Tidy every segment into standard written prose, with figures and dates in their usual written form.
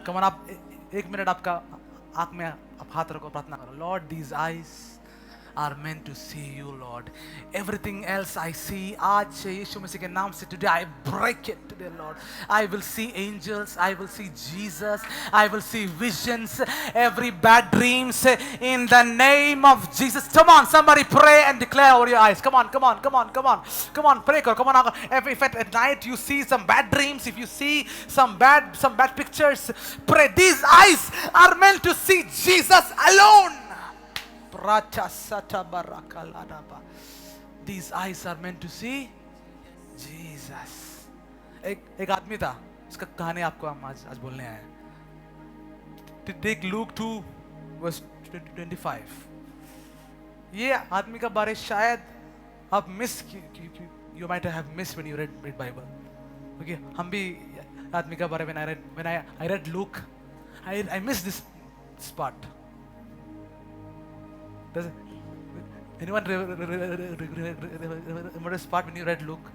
कमन आप एक मिनट आपका आंख में आप हाथ रखो, प्रार्थना करो. Lord, these eyes are meant to see you, Lord. Everything else I see, आज यीशु मसीह के नाम से today I break it today, Lord. I will see angels, I will see Jesus, I will see visions, every bad dreams in the name of Jesus. Come on, somebody pray and declare over your eyes. Come on, come on, come on, come on, come on, pray, come on. If at night you see some bad dreams, if you see some bad pictures, pray. These eyes are meant to see Jesus alone. These eyes are meant to see Jesus. एक आदमी था, उसका कहानी आपको हम आज बोलने आए हैं. Take Luke 2 verse 25. ये आदमी का बारे शायद आप miss, you might have missed when you read Bible. Okay, हम भी आदमी का बारे when I read Luke, I missed this part. Does anyone remember this part when you read Luke?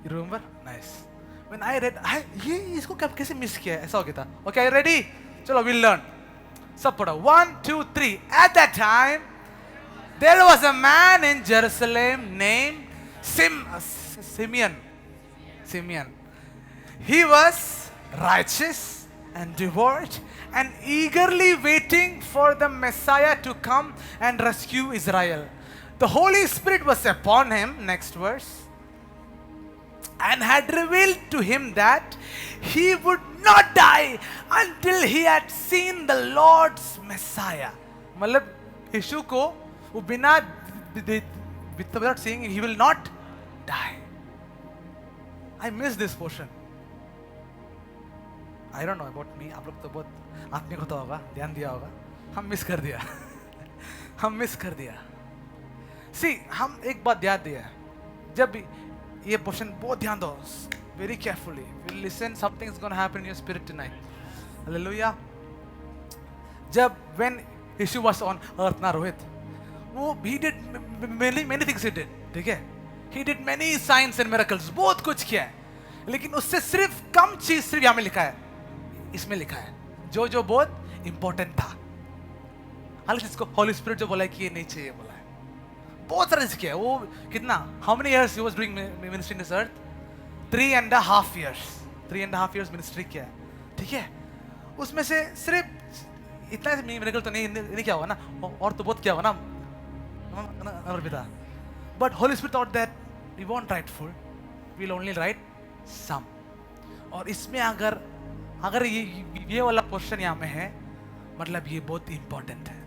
You remember? Nice. When I read, ये इसको कैसे miss किया ऐसा हो गया था. Okay, ready? चलो, we'll learn. सब पढ़ो. 1, 2, 3. At that time, there was a man in Jerusalem named Simeon. He was righteous and devout and eagerly waiting for the Messiah to come and rescue Israel. The Holy Spirit was upon him, next verse, and had revealed to him that he would not die until he had seen the Lord's Messiah. मतलब यीशु को वो बिना without seeing he will not die. I miss this portion. I don't know about me. आप लोग तो बहुत आत्मिक होता होगा, ध्यान दिया होगा. हम मिस कर दिया. हम मिस कर दिया. See, हम एक बात ध्यान दिया. जब ये पोर्शन बहुत ध्यान दो. Very carefully. We'll listen. Something is going to happen in your spirit tonight. Hallelujah. जब when Yeshua was on earth ना रोहित, वो he did many things he did. ठीक है? He did many signs and miracles. बहुत कुछ किया है. लेकिन उससे सिर्फ कम चीज सिर्फ यहाँ में लिखा है. इसमें लिखा है जो बहुत इंपॉर्टेंट था. हालांकि इसको होली स्पिरिट जो बोला है कि ये नहीं चाहिए बोला है. बहुत सारे किया है. वो कितना, how many years he was doing ministry in this earth? 3.5 years. 3.5 years ministry किया है. ठीक है? उसमें से सिर्फ इतना मिरेकल तो नहीं क्या हुआ ना, और तो बहुत क्या हुआ ना हमारे पिता. But Holy Spirit thought that we won't write full, we'll only write some. और इसमें अगर ये वाला पोर्शन यहाँ में है, मतलब ये बहुत इंपॉर्टेंट है.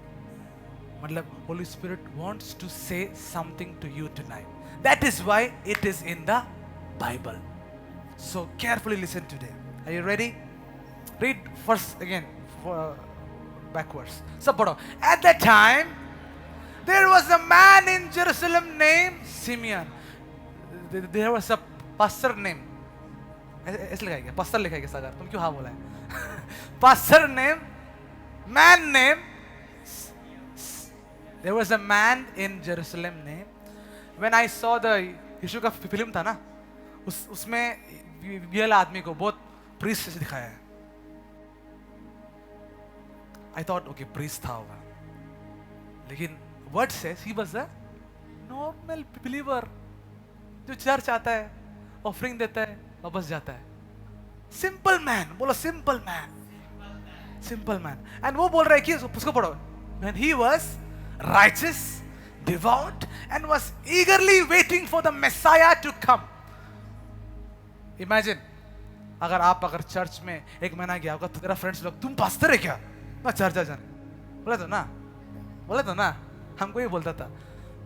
मतलब Holy Spirit wants to say something to you tonight. That is why it is in the Bible. So carefully listen today. Are you ready? Read first again, backwards. सब पढ़ो. At that time, there was a man in Jerusalem named Simeon. There was a pastor named, ऐसे लिखा गया, pastor लिखा गया सागर. तुम क्यों हाँ बोला है? Pastor named, man named. There was a man in Jerusalem named. When I saw the यीशु का फिल्म था ना, उसमें ये आदमी को बहुत priest से दिखाया है. I thought okay priest था होगा, लेकिन word says he was a normal believer जो चर्च आता है, ऑफरिंग देता है, वापस जाता है. Simple man, बोलो simple man. Simple man. And वो बोल रहा है कि उसको पढ़ो. When he was righteous, devout, and was eagerly waiting for the Messiah to come. Imagine, अगर चर्च में एक महीना गया होगा तो तेरा फ्रेंड्स लोग, तुम पास्टर है क्या? मैं चर्च जाने बोला तो ना. हमको ये बोलता था,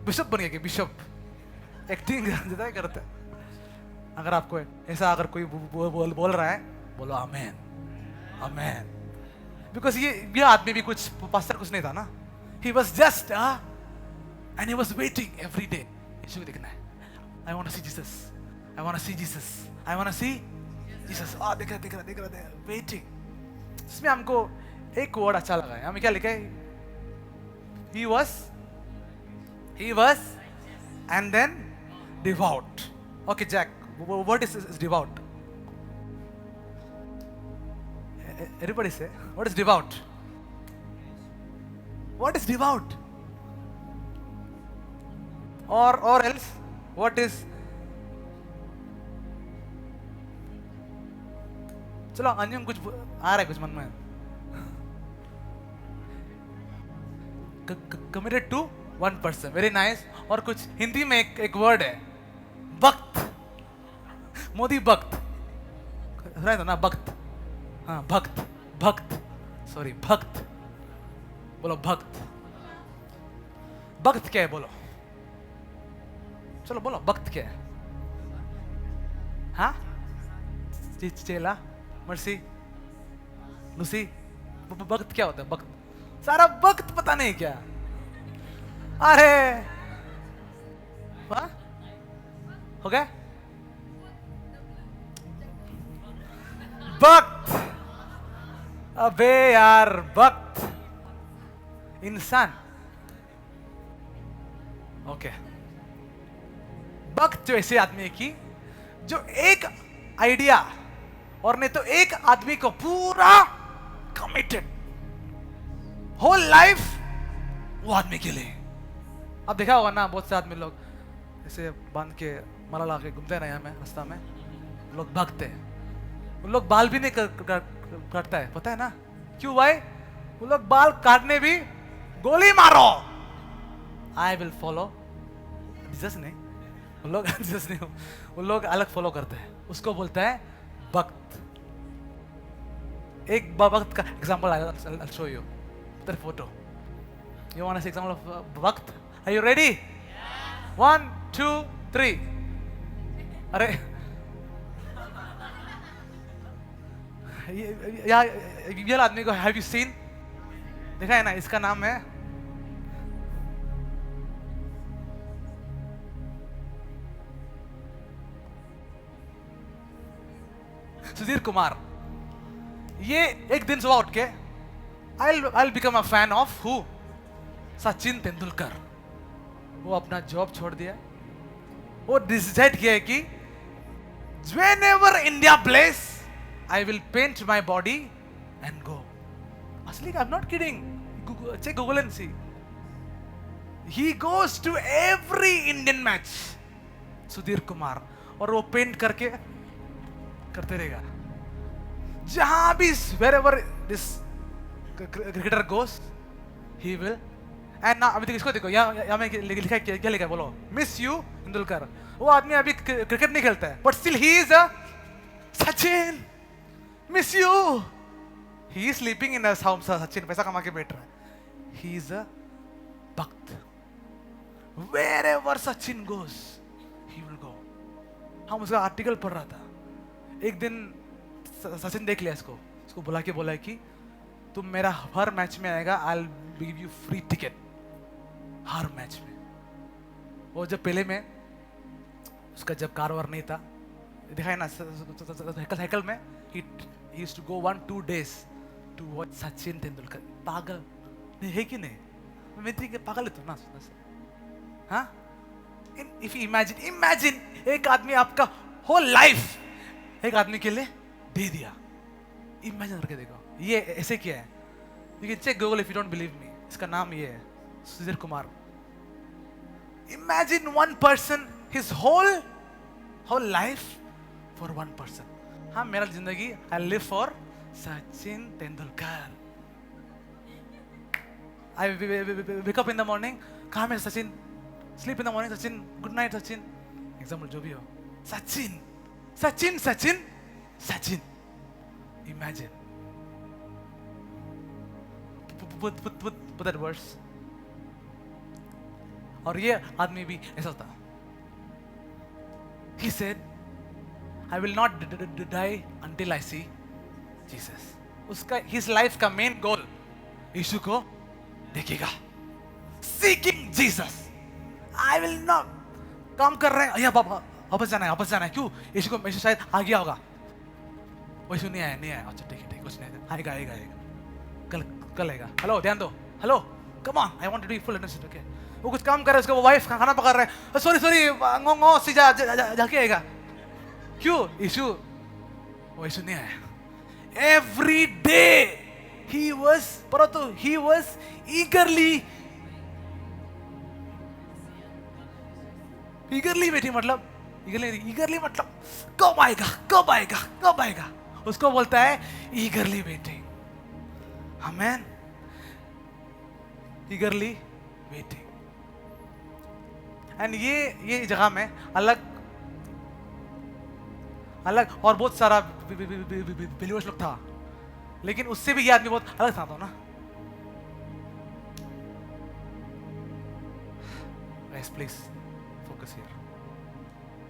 बिशप बन गया कि बिशप एक्टिंग करता है. अगर आपको ऐसा अगर कोई बोल रहा है, बोलो आमेन, आमेन. बिकॉज ये आदमी भी कुछ पास्टर कुछ नहीं था ना. He was just and he was waiting every day. यीशु को देखना है. I want to see Jesus. I want to see Jesus. I want to see Jesus. देख रहा. Waiting. इसमें हमको एक वर्ड अच्छा लगा है. हमें क्या लिखा है? He was and then devout. Okay, Jack. What is devout? Everybody say, what is devout? What is devout? Or else, what is? चलो अन्यम कुछ आ रहा है कुछ मन में. Committed to one person. Very nice. और कुछ हिंदी में एक वर्ड है, भक्त. मोदी भक्त. सुना था ना भक्त? हाँ भक्त. भक्त. सॉरी भक्त. बोलो भक्त. भक्त क्या है बोलो? चलो बोलो भक्त क्या है? हाँ? चेला, मर्सी, लूसी. भक्त क्या होता है? भक्त. सारा भक्त पता नहीं क्या. अरे हाँ? हो गया? भक्त. अबे यार भक्त इंसान. ओके. भक्त जो ऐसे आदमी है कि जो एक आइडिया और नहीं तो एक आदमी को पूरा कमिटेड होल लाइफ वो आदमी के लिए. अब देखा होगा ना बहुत से आदमी लोग ऐसे बांध के माला ला के घूमते हैं ना यहाँ में रास्ता में. लोग भागते हैं. उन लोग बाल भी नहीं काटता है. पता है ना क्यों भाई? वो लोग बाल काटने भी गोली मारो. आई विल फॉलो जीसस नहीं. वो लोग जीसस नहीं, वो लोग अलग फॉलो करते हैं. उसको बोलता है भक्त. एक भक्त का example I'll show you the photo. You want to see example of भक्त? Are you ready? 1, 2, 3. अरे ये आदमी को have you seen? देखा है ना? इसका नाम है सुधीर कुमार. ये एक दिन सुबह उठ के I'll become a fan of who? Sachin Tendulkar. वो अपना जॉब छोड़ दिया. वो डिसाइड किया है कि whenever India plays, I will paint my body and go. असली I'm not kidding. Check Google and see. He goes to every Indian match. Sudhir Kumar. और वो पेंट करके करते रहेगा. जहां भी wherever this cricketer goes, he will. And now अभी इसको देखो यहाँ में लिखा है क्या लिखा है बोलो? Miss you Tendulkar. वो आदमी अभी क्रिकेट नहीं खेलता है, but still he is a Sachin. Miss you. He is sleeping in his house. Sachin पैसा कमा के बैठ रहा है. He is a भक्त. Wherever Sachin goes, he will go. हम उसका आर्टिकल पढ़ रहा था. एक दिन सचिन देख लिया इसको बुला के बोला कि तुम मेरा हर मैच में आएगा. I'll give you free ticket. Her match में. वो जब पहले में उसका जब कार वार नहीं था, दिखाया ना साइकिल में, he used to go 1-2 days to watch Sachin Tendulkar. पागल नहीं है कि नहीं? मैं तो पागल है तो ना. हाँ? If you imagine एक आदमी आपका whole life एक आदमी के लिए दे दिया. इमेजिन करके देखो. ये ऐसे किया है. You can check Google if you don't believe me. इसका नाम ये है Sudhir Kumar. Imagine one person, his whole life for one person. हाँ मेरा जिंदगी I live for Sachin Tendulkar. I wake up in the morning. कहाँ में Sachin? Sleep in the morning Sachin. Good night Sachin. Example जो भी हो. Sachin. Sachin, Sachin, Sachin. Imagine. Put that verse. और ये आदमी भी ऐसा था. He said, I will not die until I see Jesus. उसका his life का main goal यीशु को देखेगा. Seeking Jesus. I will not. काम कर रहे हैं या बाबा वापस जाना है. क्यों? यीशु को शायद आ गया होगा. यीशु नहीं आया. अच्छा ठीक है कुछ नहीं आएगा. कल आएगा. हेलो ध्यान दो. Hello come on. I want to be full understand. Okay. वो कुछ काम कर रहा है. उसका वो वाइफ खाना पका रहा है. सॉरी ngो सीधा जाके आएगा. क्यों? यीशु नहीं आया. Every day he was eagerly waiting. मतलब eagerly मतलब कब आएगा उसको बोलता है eagerly waiting. Amen. eagerly waiting. And ये जगह में अलग और बहुत सारा बिलीवर्स लोग था, लेकिन उससे भी ये आदमी बहुत अलग था ना. Guys, please focus here.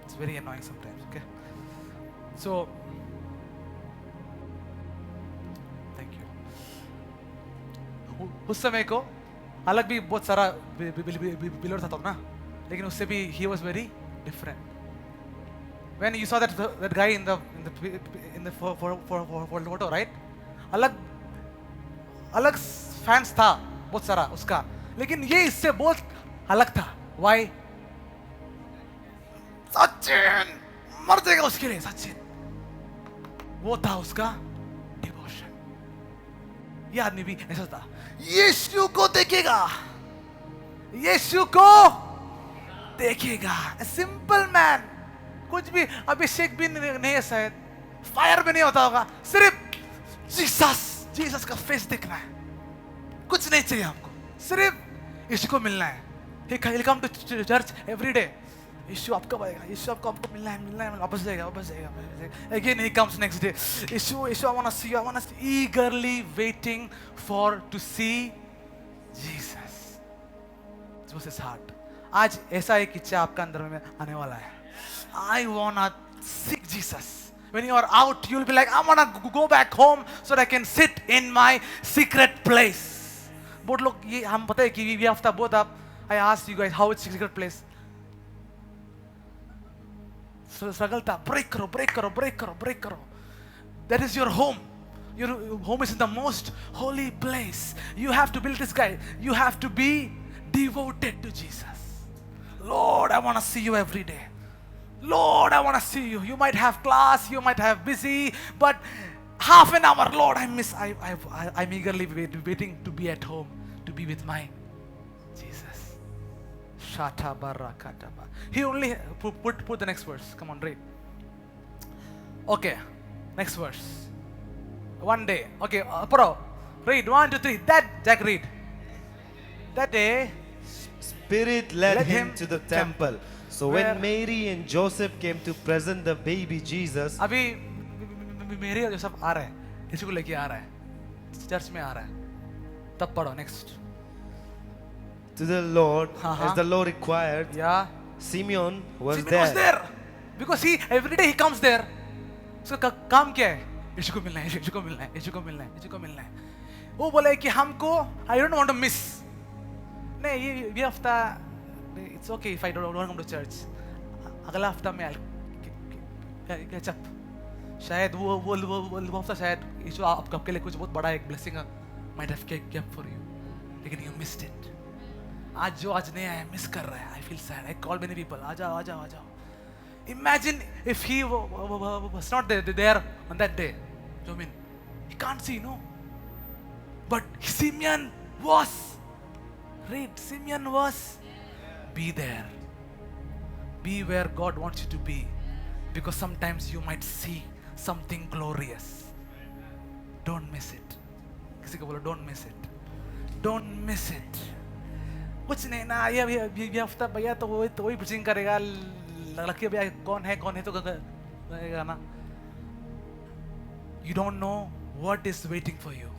It's very annoying sometimes. Okay. So, thank you. उस समय को अलग भी बहुत सारा बिलीवर्स था ना, लेकिन उससे भी he was very different. When you saw that guy in the photo, right? अलग fans था बहुत सारा उसका, लेकिन ये इससे बहुत अलग था. Why? सचिन मर जाएगा उसके लिए. सचिन वो था उसका डिवोशन. ये आदमी भी ऐसा था, यीशु को देखेगा. A simple man. कुछ भी अभिषेक भी नहीं है, शायद फायर भी नहीं होता होगा, सिर्फ जीसस का फेस देखना है. कुछ नहीं चाहिए हमको, सिर्फ यीशु को मिलना है. He'll come to church every day. यीशु आपको आएगा, यीशु आपको मिलना है, वापस जाएगा. Again he comes next day. Yeshu I want to see you. Eagerly waiting to see Jesus. It was his heart. आज ऐसा एक इच्छा आपका अंदर में आने वाला है. I wanna seek Jesus. When you are out, you'll be like, I wanna go back home so that I can sit in my secret place. बहुत लोग ये हम पता है कि ये हफ्ता बहुत आप I asked you guys how it's secret place. Struggle था, break करो. That is your home. Your home is in the most holy place. You have to build this guy. You have to be devoted to Jesus. Lord, I want to see you every day. Lord, I want to see you. You might have class, you might have busy, but half an hour, Lord, I'm eagerly waiting to be at home, to be with my Jesus. Shata barakataba. He only put the next verse. Come on, read. Okay, next verse. One day. Okay, Pro, read 1, 2, 3. Jack, read. That day, Spirit led him to the temple. So when Mary and Joseph came to present the baby Jesus, अभी मेरी और Joseph आ रहा है, यीशु को लेके आ रहा है, church में आ रहा है. तब पढ़ो next. To the Lord, as the Lord required, yeah. Simeon was was there. Because every day he comes there. उसका काम क्या है? यीशु को मिलना है. वो बोले कि हमको I don't want to miss. नहीं ये हफ्ता it's okay if I don't come to church. अगला हफ्ता में catch up. शायद वो हफ्ता शायद यीशु आपके लिए कुछ बहुत बड़ा एक blessing might have kept for you. लेकिन you missed it. आज नहीं आया, miss कर रहा है. I feel sad. I call many people. आ जाओ. Imagine if he was not there on that day. I mean, he can't see, no. But Simeon was. Read, Simeon was. Be there. Be where God wants you to be. Because sometimes you might see something glorious. Don't miss it. किसी को बोलो don't miss it. Don't miss it. कुछ नहीं ना, ये हफ्ता भैया तो वही preaching करेगा. लड़के भैया कौन है तो करेगा ना. You don't know what is waiting for you.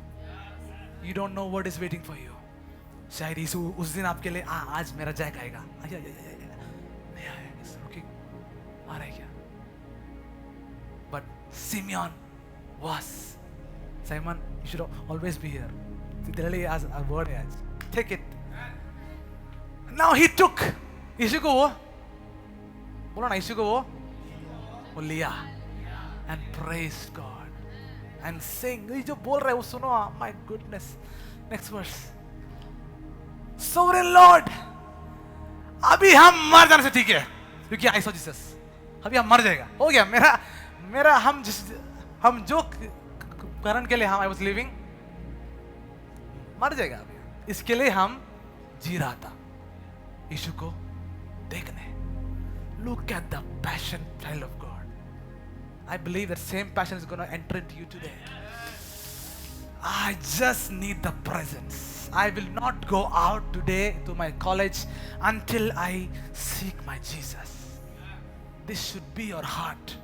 You don't know what is waiting for you. शायद यीशु उस दिन आपके लिए आज मेरा जैक आएगा. नहीं आया, आ रहा है क्या? But Simeon was. Simon, you should always be here. तेरे लिए आज a word है आज. Take it. Now he took. यीशु को वो बोलो ना, यीशु को वो लिया and praised God and sing. ये जो बोल रहा है वो सुनो. My goodness. Next verse. Sovereign Lord, अभी हम मर जाने से ठीक है, क्योंकि I saw Jesus. अभी हम मर जाएगा, हो गया. मेरा हम जो कारण के लिए हम आई वॉज लिविंग, मर जाएगा अभी, इसके लिए हम जी रहा था यीशु को देखने. Look at the passion, child of God. I believe that same passion is going to enter into you today. I just need the presence. I will not go out today to my college until I seek my Jesus. This should be your heart.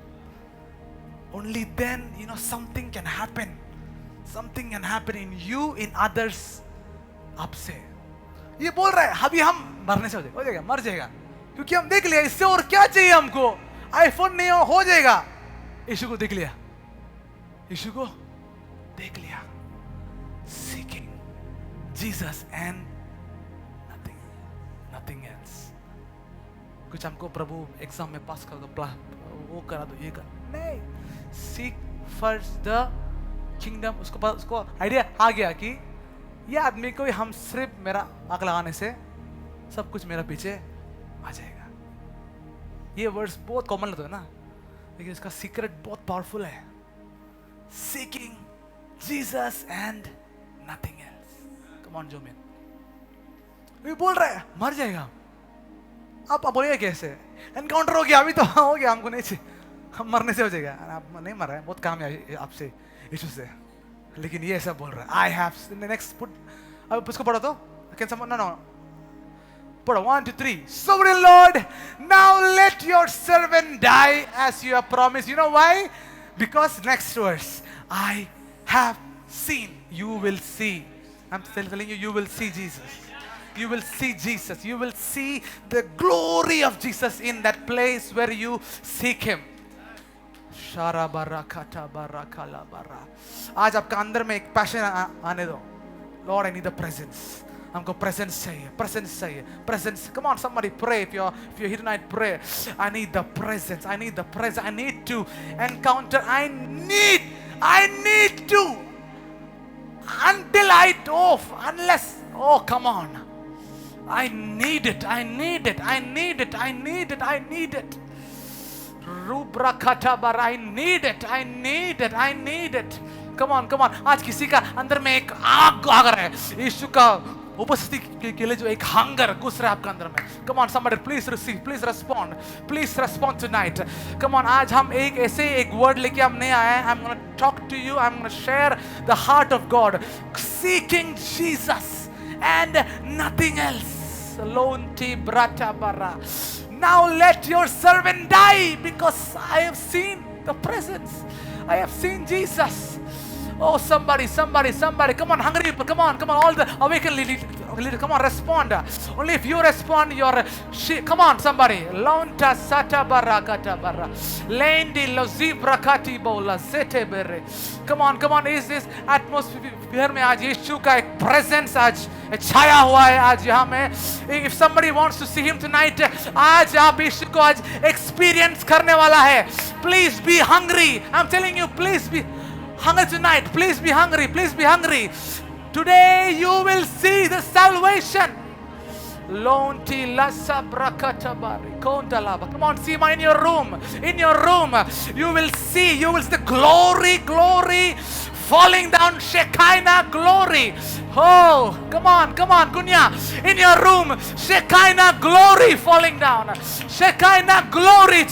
Only then, something can happen. Something can happen in you, in others. आपसे ये बोल रहा है अभी हम मरने से हो जाएगा, मर जाएगा, क्योंकि हम देख लिया, इससे और क्या चाहिए हमको. आईफोन नहीं हो जाएगा. यीशु को देख लिया, यीशु को देख लिया. Seeking Jesus and nothing else. कुछ हमको प्रभु एग्जाम में पास कर दो, वो करा दो, ये कर, नहीं. Seek first the kingdom. उसको आइडिया आ गया कि ये आदमी को हम सिर्फ मेरा आग लगाने से सब कुछ मेरा पीछे आ जाएगा. ये वर्ड्स बहुत कॉमन लगता है ना, लेकिन इसका सीक्रेट बहुत पावरफुल है. Seeking Jesus and nothing else. Come on, Jomin. ये बोल रहा है मर जाएगा. आप बोलिए कैसे? एनकाउंटर हो गया, अभी तो हो गया, हमको नहीं चाहिए, हम मरने से हो जाएगा. आप नहीं मर रहे हैं, बहुत काम है आपसे, यीशु से, लेकिन ये ऐसा बोल रहा है. I have next put, अब उसको पढ़ो तो, can someone, no, put 1 2 3. Sovereign Lord, now let your servant die as you have promised. You know why? Because next verse, I have seen. You will see. I'm telling you, you will see Jesus. You will see Jesus. You will see the glory of Jesus in that place where you seek Him. Shara barakata barakala bara. आज आपका अंदर में एक passion आने दो. Lord, I need the presence. हमको presence चाहिए, presence चाहिए, presence. Come on, somebody pray. If you're here tonight, pray. I need the presence. I need the presence. I need to encounter. I need to. Until oh, come on. I need it. Rubra katabar, I need it. Come on. आज किसी का अंदर में एक आग आ रहा है, यीशु का उपस्थिति के लिए जो एक हंगर घुस रहा है आपका अंदर में. Come on, somebody please receive, please respond tonight. Come on, आज हम एक ऐसे एक वर्ड लेके हम नहीं आए हैं. I'm going to talk to you, I'm going to share the heart of God. Seeking Jesus and nothing else. Lonti brata bara. Now let your servant die, because I have seen the presence. I have seen Jesus. Oh, somebody. Come on, hungry people. Come on. All the awakened leaders. Come on, respond. Only if you respond, come on, somebody. Lonta sata barakata bara. Lendi lozi brakati bola zete bere. Come on. Is this atmosphere में आज यीशु का एक presence आज छाया हुआ है आज यहाँ में. If somebody wants to see Him tonight, आज आप यीशु को आज experience करने वाला है. Please be hungry. I'm telling you, please be hungry tonight. Please be hungry. Today you will see the salvation. Lonti lasa brakata bari kontalaba. Come on, see him in your room. You will see the glory falling down. Shekinah glory. Oh, come on, Gunya. In your room, Shekinah glory falling down. Shekinah glory.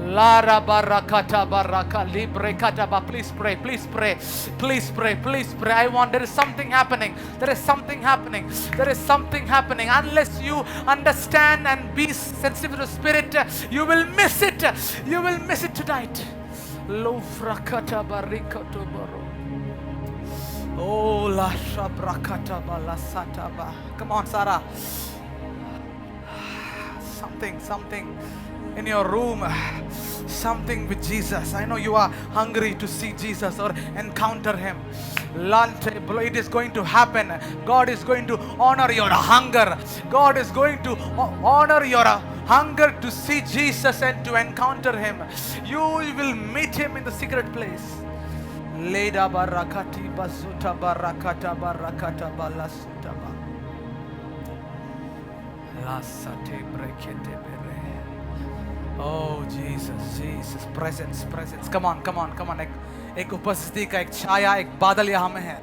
Lara barakata baraka libre kataba. Please pray. There is something happening. Unless you understand and be sensitive to the Spirit, you will miss it tonight. Lofrakata barikato baro. Oh, la shabrakata balasata ba. Come on, Sarah. Something in your room, something with Jesus. I know you are hungry to see Jesus or encounter Him. It is going to happen. God is going to honor your hunger. God is going to honor your hunger to see Jesus and to encounter Him. You will meet Him in the secret place. Leda barakati bazuta barakata balasuta ba. Lasate brekete bere. Oh Jesus, Jesus, presence, presence. Come on, come on, come on. एक उपस्थिति का एक छाया, एक बादल यहाँ में है.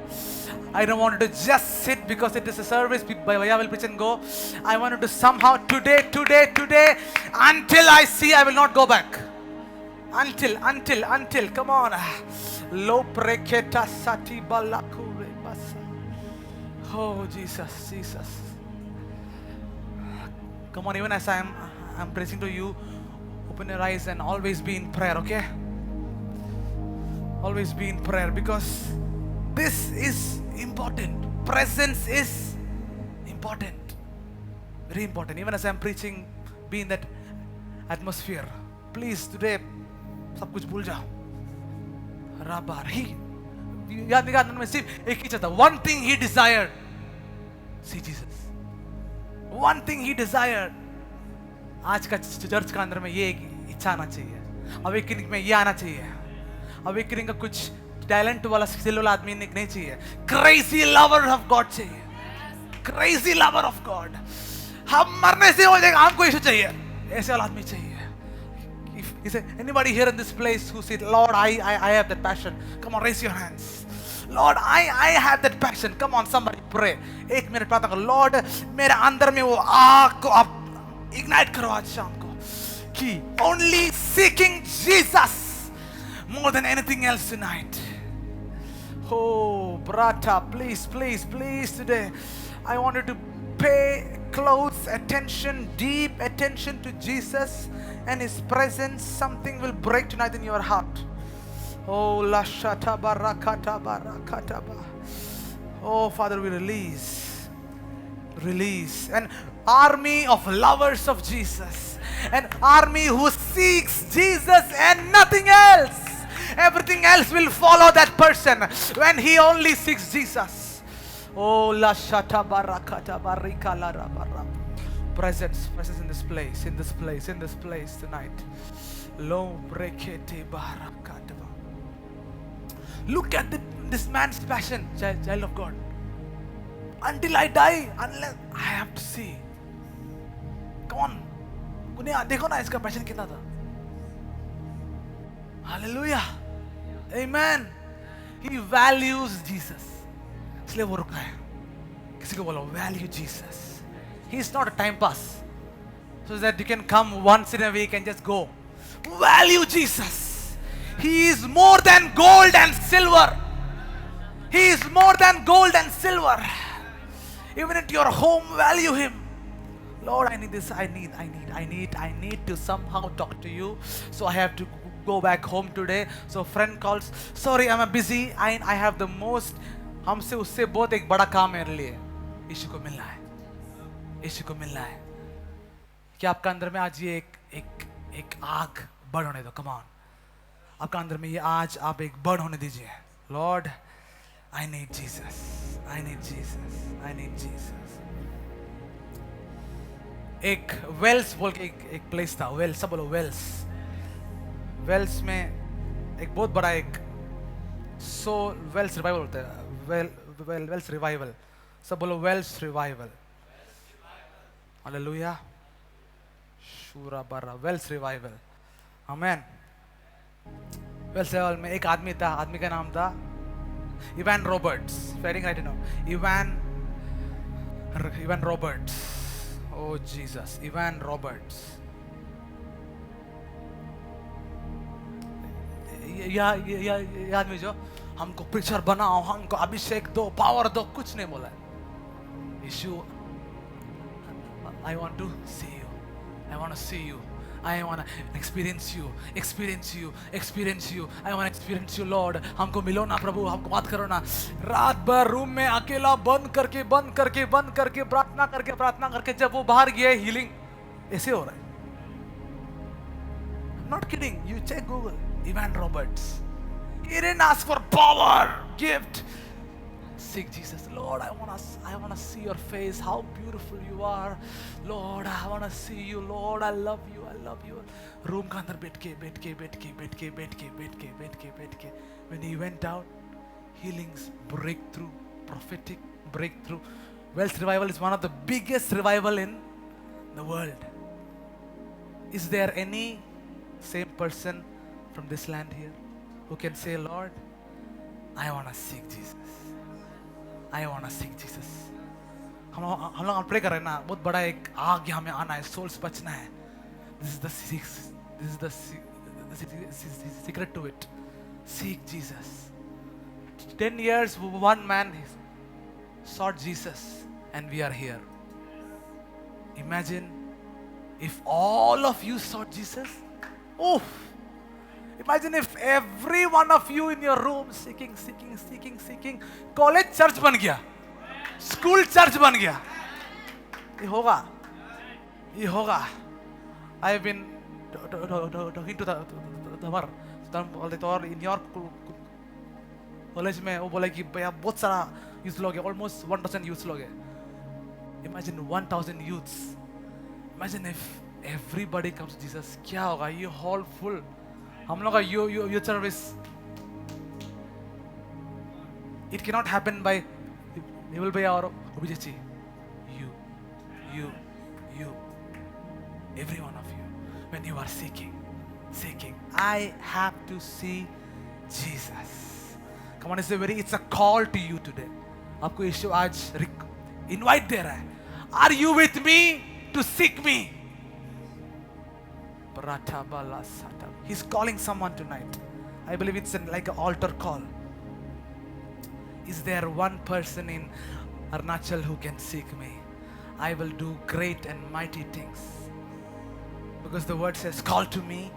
I don't want you to just sit because it is a service. Bhaiya will preach and go. I want you to somehow today, until I see, I will not go back. Until. Come on. Lo preketa sati balakure basa. Oh Jesus, Jesus. Come on, even as I'm preaching to you, open your eyes and always be in prayer, okay? Always be in prayer because this is important. Presence is important. Very important. Even as I'm preaching, be in that atmosphere. Please, today, सब कुछ भूल जाओ. Rabar, he, याद निकाल में सिर्फ एक ही चाहता. One thing he desired. See Jesus. One thing he desired. आज का चर्च का अंदर में ये एक इच्छा आना चाहिए. अवेकनिंग में ये आना चाहिए. अवेकनिंग का कुछ टैलेंट वाला स्किल वाला आदमी नहीं चाहिए. क्रेजी लवर ऑफ गॉड चाहिए. Crazy lover of God. हम मरने से हो जाएगा, हमको यीशु चाहिए. ऐसे वाला आदमी चाहिए. Is there anybody here in this place who said, Lord, I have that passion? Come on, raise your hands. Lord, I have that passion. Come on, somebody pray. एक मिनट प्रार्थना करो. Lord, मेरे अंदर में वो आग को आप ignite करो आज शाम को. कि only seeking Jesus more than anything else tonight. Oh, brata, please today. I want you to pay close attention, deep attention to Jesus and His presence. Something will break tonight in your heart. Oh, la shata barakata barakata ba. Oh, Father, we release an army of lovers of Jesus, an army who seeks Jesus and nothing else. Everything else will follow that person when he only seeks Jesus. Oh, la shata barakata barika la rabara. Presence in this place tonight. Lo brekete barakata. Look at this man's passion, child of God. Until I die, unless I have to see. Come on. देखो ना इसका passion कितना था. Hallelujah. Amen. He values Jesus. इसलिए वो रुका है. किसी को बोलो value Jesus. He is not a time pass, so that you can come once in a week and just go. Value Jesus. He is more than gold and silver. He is more than gold and silver. Even at your home, value Him. Lord, I need this. I need to somehow talk to you. So I have to go back home today. So friend calls. Sorry, I'm busy. I have the most. हमसे उससे बहुत एक बड़ा काम है मेरे लिए. यीशु को मिलना है. यीशु को मिलना है. क्या आपका अंदर में आज ये एक आग बढ़ होने दो. Come on. आपका अंदर में ये आज आप एक बढ़ होने दीजिए. Lord, I need Jesus. I need Jesus. I need Jesus. एक वेल्स बोल के एक प्लेस था. वेल्स, सब बोलो वेल्स. वेल्स में एक बहुत बड़ा एक वेल्स रिवाइवल होता है. Wales revival. सब बोलो वेल्स रिवाइवल. हालेलुया. शूरा बारा Wales revival. Amen. Wales revival में एक आदमी था. आदमी का नाम था Ivan Roberts. Fading right now. Ivan Roberts. Oh Jesus. Ivan Roberts. ये आदमी जो हमको प्रीचर बनाओ, हमको अभिषेक दो, पावर दो, कुछ नहीं बोला. यीशु, I want to see you. I want to see you. I want to experience you. I want to experience you, Lord. हमको मिलो ना प्रभु, हमको बात करो ना. रात भर रूम में अकेला बंद करके प्रार्थना करके जब वो बाहर गए, हीलिंग ऐसे हो रहा है. I'm not kidding. You check Google. Ivan Roberts. He didn't ask for power, gift. Seek Jesus. Lord, I want to see your face. How beautiful you are. Lord, I want to see you. Lord, I love you. Room के अंदर बैठ के. When he went out, healings, breakthrough, prophetic breakthrough. Wells revival is one of the biggest revival in the world. Is there any same person from this land here who can say, Lord, I want to seek Jesus. I want to seek Jesus. हम लोग pray कर रहे हैं ना, बहुत बड़ा एक आग हमें आना है, souls बचना है. This is the secret to it. Seek Jesus. 10 years, one man sought Jesus, and we are here. Imagine if all of you sought Jesus. Oh, imagine if every one of you in your room seeking. College church बन गया, school church बन गया. ये होगा. I have been talking to the in your college में वो बोला कि भैया बहुत सारा यूथ लोग है, ऑलमोस्ट 1000 यूथ लोग है. Imagine 1000 youths. Imagine if everybody comes to Jesus, क्या होगा? ये हॉल फुल. हम लोग का youth service, it can not happen by निवल भैया और अभिजीत जी. You every one of you, when you are seeking, I have to see Jesus. Come on, it's a call to you today. आपको यीशु आज invite दे रहा है. Are you with me to seek me? He's calling someone tonight. I believe it's like an altar call. Is there one person in Arunachal who can seek me? I will do great and mighty things. Because the word says, call to me,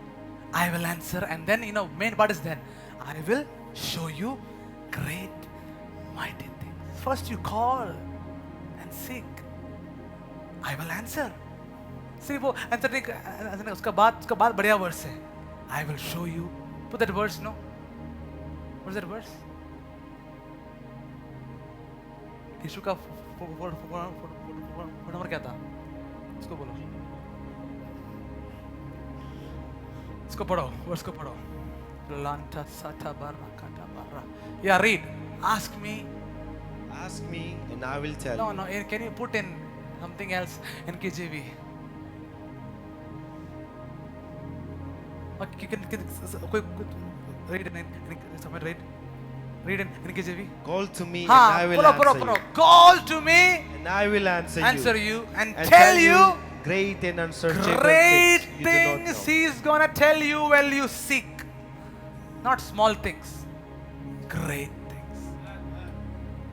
I will answer. And then, main part is then, I will show you great, mighty things. First you call and seek. I will answer. See, वो answer नहीं, उसका बाद बढ़िया verse है. I will show you. Put that verse, no? What's that verse? यीशु का phone number क्या था? इसको बोलो. इसको पढ़ो, वर्स को पढ़ो. Lanta sata barra kata barra. Yeah, read. Ask me and I will tell you. No. Can you put in something else in KJV? Okay, can read in read in KJV. Call to me and I will answer you. Call to me and I will answer you and tell you great and unsearchable great things you things do not know. He is gonna tell you while you seek. Not small things, great things.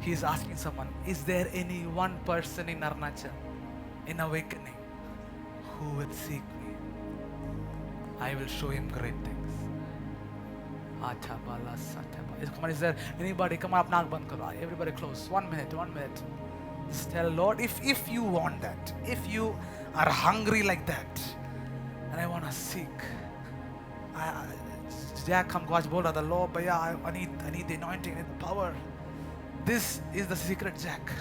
He is asking someone, is there any one person in Arunachal, in awakening, who will seek me? I will show him great things. Come on, is there anybody? Come on, apna aankh band karo. Everybody close. 1 minute. Just tell Lord, if you want that, if you are hungry like that, and I want to seek. Jack हमको आज बोल रहा था, Lord भैया, I need the anointing, I need the power. This is the secret, Jack.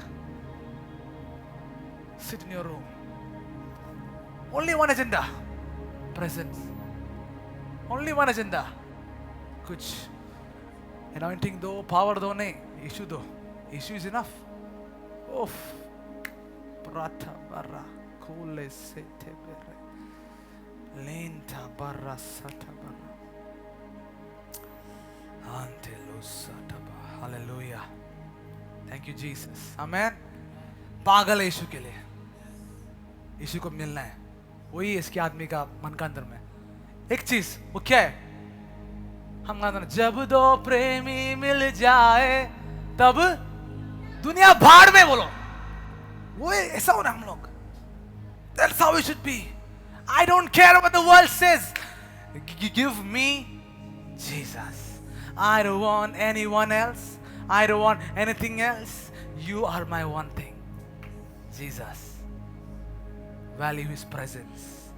Sit in your room. Only one agenda, presence. Only one agenda. कुछ anointing दो, power दो नहीं, issue दो. Issue is enough. Oof. Prata barra kule sete bere. Lenta barra sata barra. Hallelujah. Thank you, Jesus. Amen. पागल है यीशु के लिए. यीशु को मिलना है. वही इसके आदमी का मन का अंदर में. एक चीज, वो क्या है? हम गाते हैं, जब दो प्रेमी मिल जाए तब दुनिया भाड़ में, बोलो. वो ऐसा होना हम लोग. That's how it should be. I don't care what the world says. Give me Jesus. I don't want anyone else. I don't want anything else. You are my one thing. Jesus. Value his presence.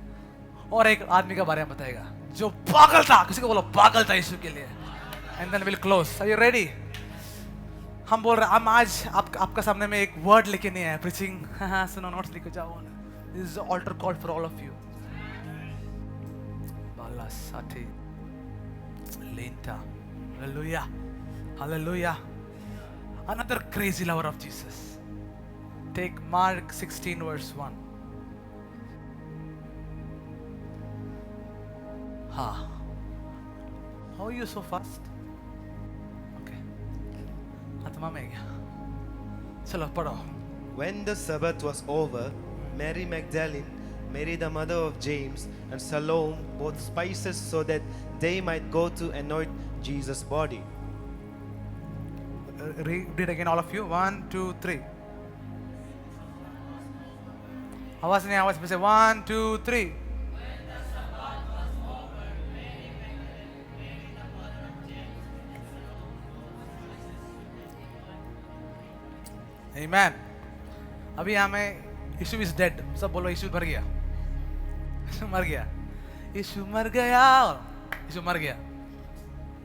और एक आदमी के बारे में बताएगा जो पागल था. किसी को बोलो पागल था यीशु के लिए. And then we'll close. Are you ready? हम बोल रहे हैं, हम आज आपका सामने में एक वर्ड लेके नहीं आए. Preaching. सुनो, नोट्स लेके जाओ. This is an altar call for all of you. Balasati. Lenta. Hallelujah. Hallelujah. Another crazy lover of Jesus. Take Mark 16 verse 1. हाँ. How are you so fast? Okay. आत्मा में गया. चलो पढ़ो. When the Sabbath was over, Mary Magdalene, Mary the mother of James, and Salome bought spices so that they might go to anoint Jesus' body. Read it again, all of you. 1, 2, 3. आवाज नहीं, आवाज में से 1, 2, 3. Amen. अभी यहाँ में यीशु is dead. सब बोलो यीशु मर गया. यीशु मर गया. यीशु मर गया. यीशु मर गया.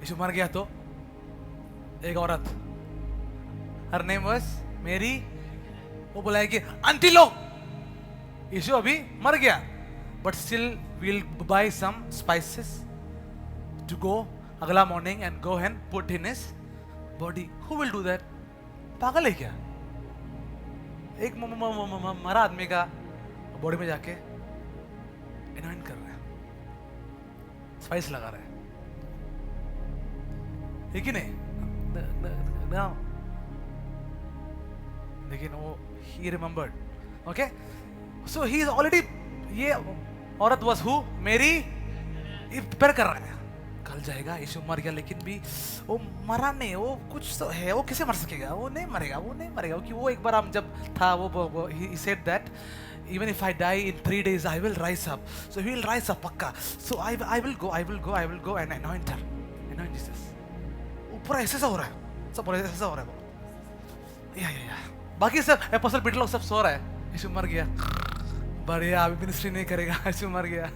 यीशु मर गया तो एक औरत, हर नेम वाज मेरी, वो बुलाएगी आंटी लोग, यीशु अभी मर गया, but still will buy some spices to go अगला morning and go and put in his body. Who will do that? पागल है क्या? एक मरा आदमी का बॉडी में जाके एनॉइंट कर रहे हैं, स्पाइस लगा रहे हैं, है कि नहीं? लेकिन वो he remembered. Okay, so he is already, ये औरत was who? मेरी. प्रिपेयर कर रहा है, कल जाएगा, यीशु मर गया, लेकिन भी वो मरा नहीं, वो कुछ तो है, वो कैसे मर सकेगा? वो नहीं मरेगा, वो नहीं मरेगा, क्योंकि वो एक बार हम जब था वो he said that even if I die in 3 days I will rise up. So he will rise up पक्का. So I will go and anoint her, anoint Jesus. ऊपर ऐसा हो रहा है, सब ऐसा हो रहा है. या बाकी सब अपोस्टल पीटर लोग सब सो रहा है. यीशु मर गया, बढ़िया, अभी मिनिस्ट्री नहीं करेगा, यीशु मर गया,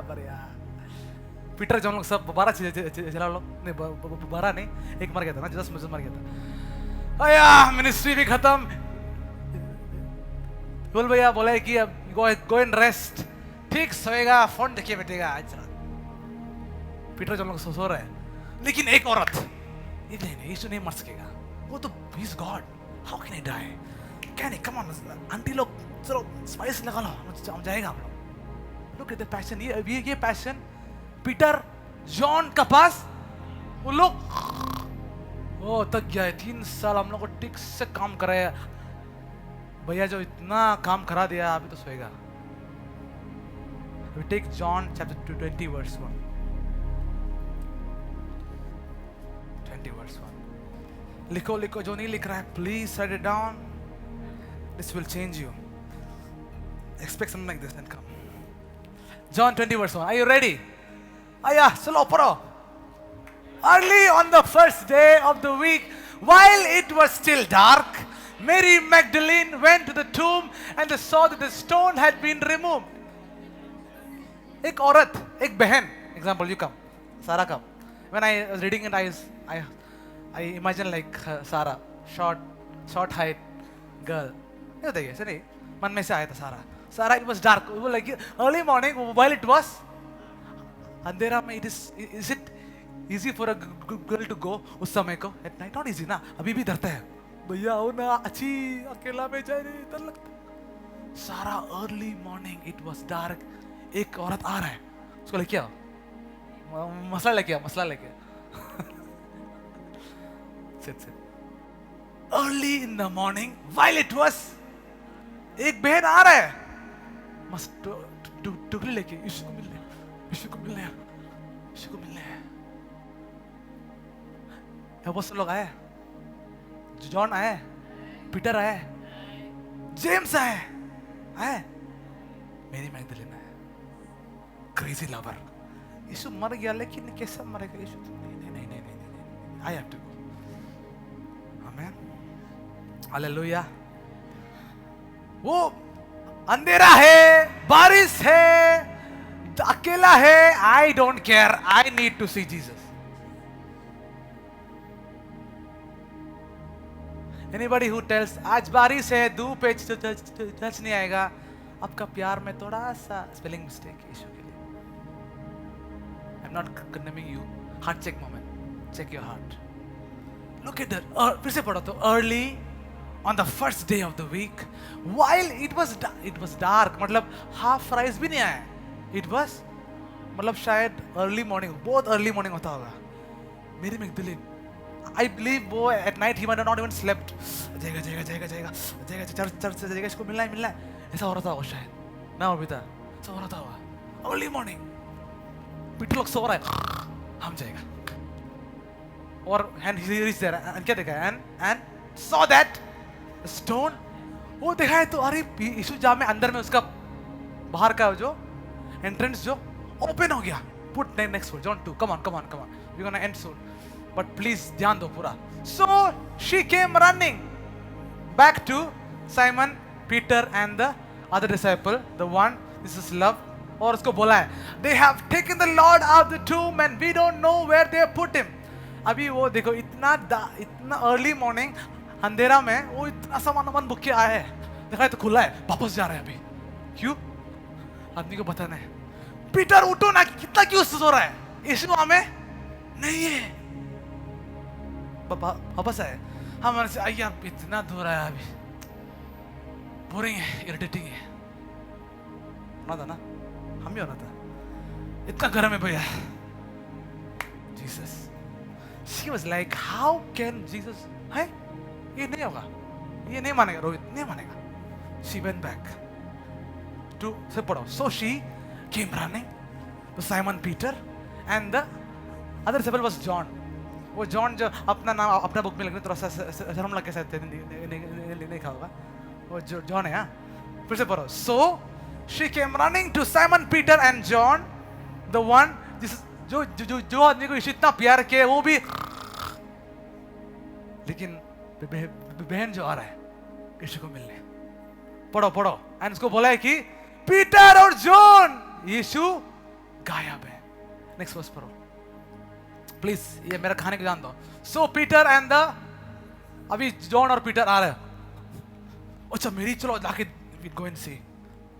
बढ़िया. पीटर जॉन लोग सब 12 चला लोग नहीं, 12 नहीं, एक मर गया था ना, जीसस मर गया था. अया मिनिस्ट्री भी खत्म. बोल भैया बोला है कि अब गो एंड रेस्ट. ठीक सोएगा, फोन देखिए बैठेगा आज रात. पीटर जॉन लोग सो रहा है, लेकिन एक औरत, नहीं यीशु नहीं मर सकेगा, वो तो ही is God. How can he die? Can he? Come on aunty लोग, चलो स्पाइस लगा लो, हम जाएगा हम लोग. Look at the passion. ये पैशन पीटर जॉन का पास, वो लोग वो तक गया है. 3 साल हम लोग को ठीक से काम कराया भैया, जो इतना काम करा दिया, अभी तो सोएगा. We take John chapter 20 verse 1. 20 verse 1. लिखो जो नहीं लिख रहा है, please write it down. This will change you. Expect something like this and come. John 20 verse 1. Are you ready? Aya, chalo paro. Early on the first day of the week, while it was still dark, Mary Magdalene went to the tomb and saw that the stone had been removed. एक औरत, एक बहन, example, you come, Sarah come. When I was reading it, I imagine like Sarah, short height girl. ये बताइए, ऐसे नहीं, मन में से आया था Sarah, it was dark, वो like early morning, while it was अंधेरा में, is it easy for a girl to go उस समय को at night? Not easy ना, अभी भी डरता है भैया, हो ना, अच्छी अकेला में जाए, डर लगता. Sarah, early morning, it was dark, एक औरत आ रहा है, उसको लेके आओ, मसला लेके आओ, मसला लेके आओ. sit. Early in the morning, while it was, एक बहन आ रहा है, मस्त टुकड़ी लेके, यीशु को मिलने, यीशु को मिलने, यीशु को मिलने. अपोस्तल लोग आए, जॉन आए, पीटर आए, जेम्स आए, मेरी मैगदलीन आए. Crazy lover. यीशु मर गया, लेकिन कैसे मरेगा यीशु? नहीं, I have to go. Amen, hallelujah. वो अंधेरा है, बारिश है, अकेला है, I don't care, I need to see Jesus. Anybody who tells आज बारिश है, धूप है, चर्च नहीं आएगा, आपका प्यार में थोड़ा सा स्पेलिंग मिस्टेक है यीशु के लिए. I'm not condemning you. Heart check moment. Check your heart. Look at that. फिर से पढ़ो तो. Early on the first day of the week, while it was dark, मतलब half rise भी नहीं आया. It was मतलब शायद अर्ली मॉर्निंग, बहुत अर्ली मॉर्निंग होता होगा। मेरी मैगदलीन, आई बिलीव वो at night he might not even slept. जाएगा जाएगा जाएगा जाएगा जाएगा, चर्च से जाएगा, इसको मिलना है ऐसा हो रहा था वो शायद ना अभी था, ऐसा हो रहा था होगा अर्ली मॉर्निंग। पीटर लोग सो रहा है, हम जाएगा। और and he reach there and क्या देखा एंड सॉ दैट स्टोन, वो देखा है तो अरे यीशु जा में अंदर में उसका बाहर का जो एंट्रेंस जो ओपन हो गया। Put next word John 2, come on we gonna and soon, but please ध्यान दो पूरा। So she came running back to Simon Peter and the other disciple, the one this is love, और उसको बोला है they have taken the lord out the tomb and we don't know where they put him. अभी वो देखो इतना early morning अंधेरा में वो इतना सामान बुक के आया है, देखा है तो खुला है, वापस जा रहे हैं अभी। क्यों? आदमी को बताना है पीटर उठो ना, कितना क्यों सो रहा है, यीशु हमें नहीं है, वापस आए। हम से आई यार इतना दूर आया अभी, बोरिंग है, इरिटेटिंग है, होना था ना, हम भी होना था, इतना गर्म है भैया। Jesus, she was like how can Jesus, है ये नहीं होगा, ये नहीं मानेगा रोहित, नहीं मानेगा। शी वेंट बैक टू से पढ़ो। So she came running to Simon Peter and the other disciple was John. वो जॉन जो अपना नाम अपना बुक में लिखने थोड़ा सा शर्म लग के शायद नहीं होगा, वो जॉन है। फिर से पढ़ो। So she came running to Simon Peter and John the one जो आदमी को यीशु इतना प्यार किया वो भी, लेकिन बहन जो आ रहा है यीशु को मिलने। पढ़ो एंड उसको बोला है कि पीटर और जॉन, यीशु गायब है। नेक्स्ट वर्स पढ़ो प्लीज, ये मेरा खाने को जान दो। सो पीटर एंड द, अभी जॉन और पीटर आ रहे हैं। अच्छा मेरी चलो जाके go and see.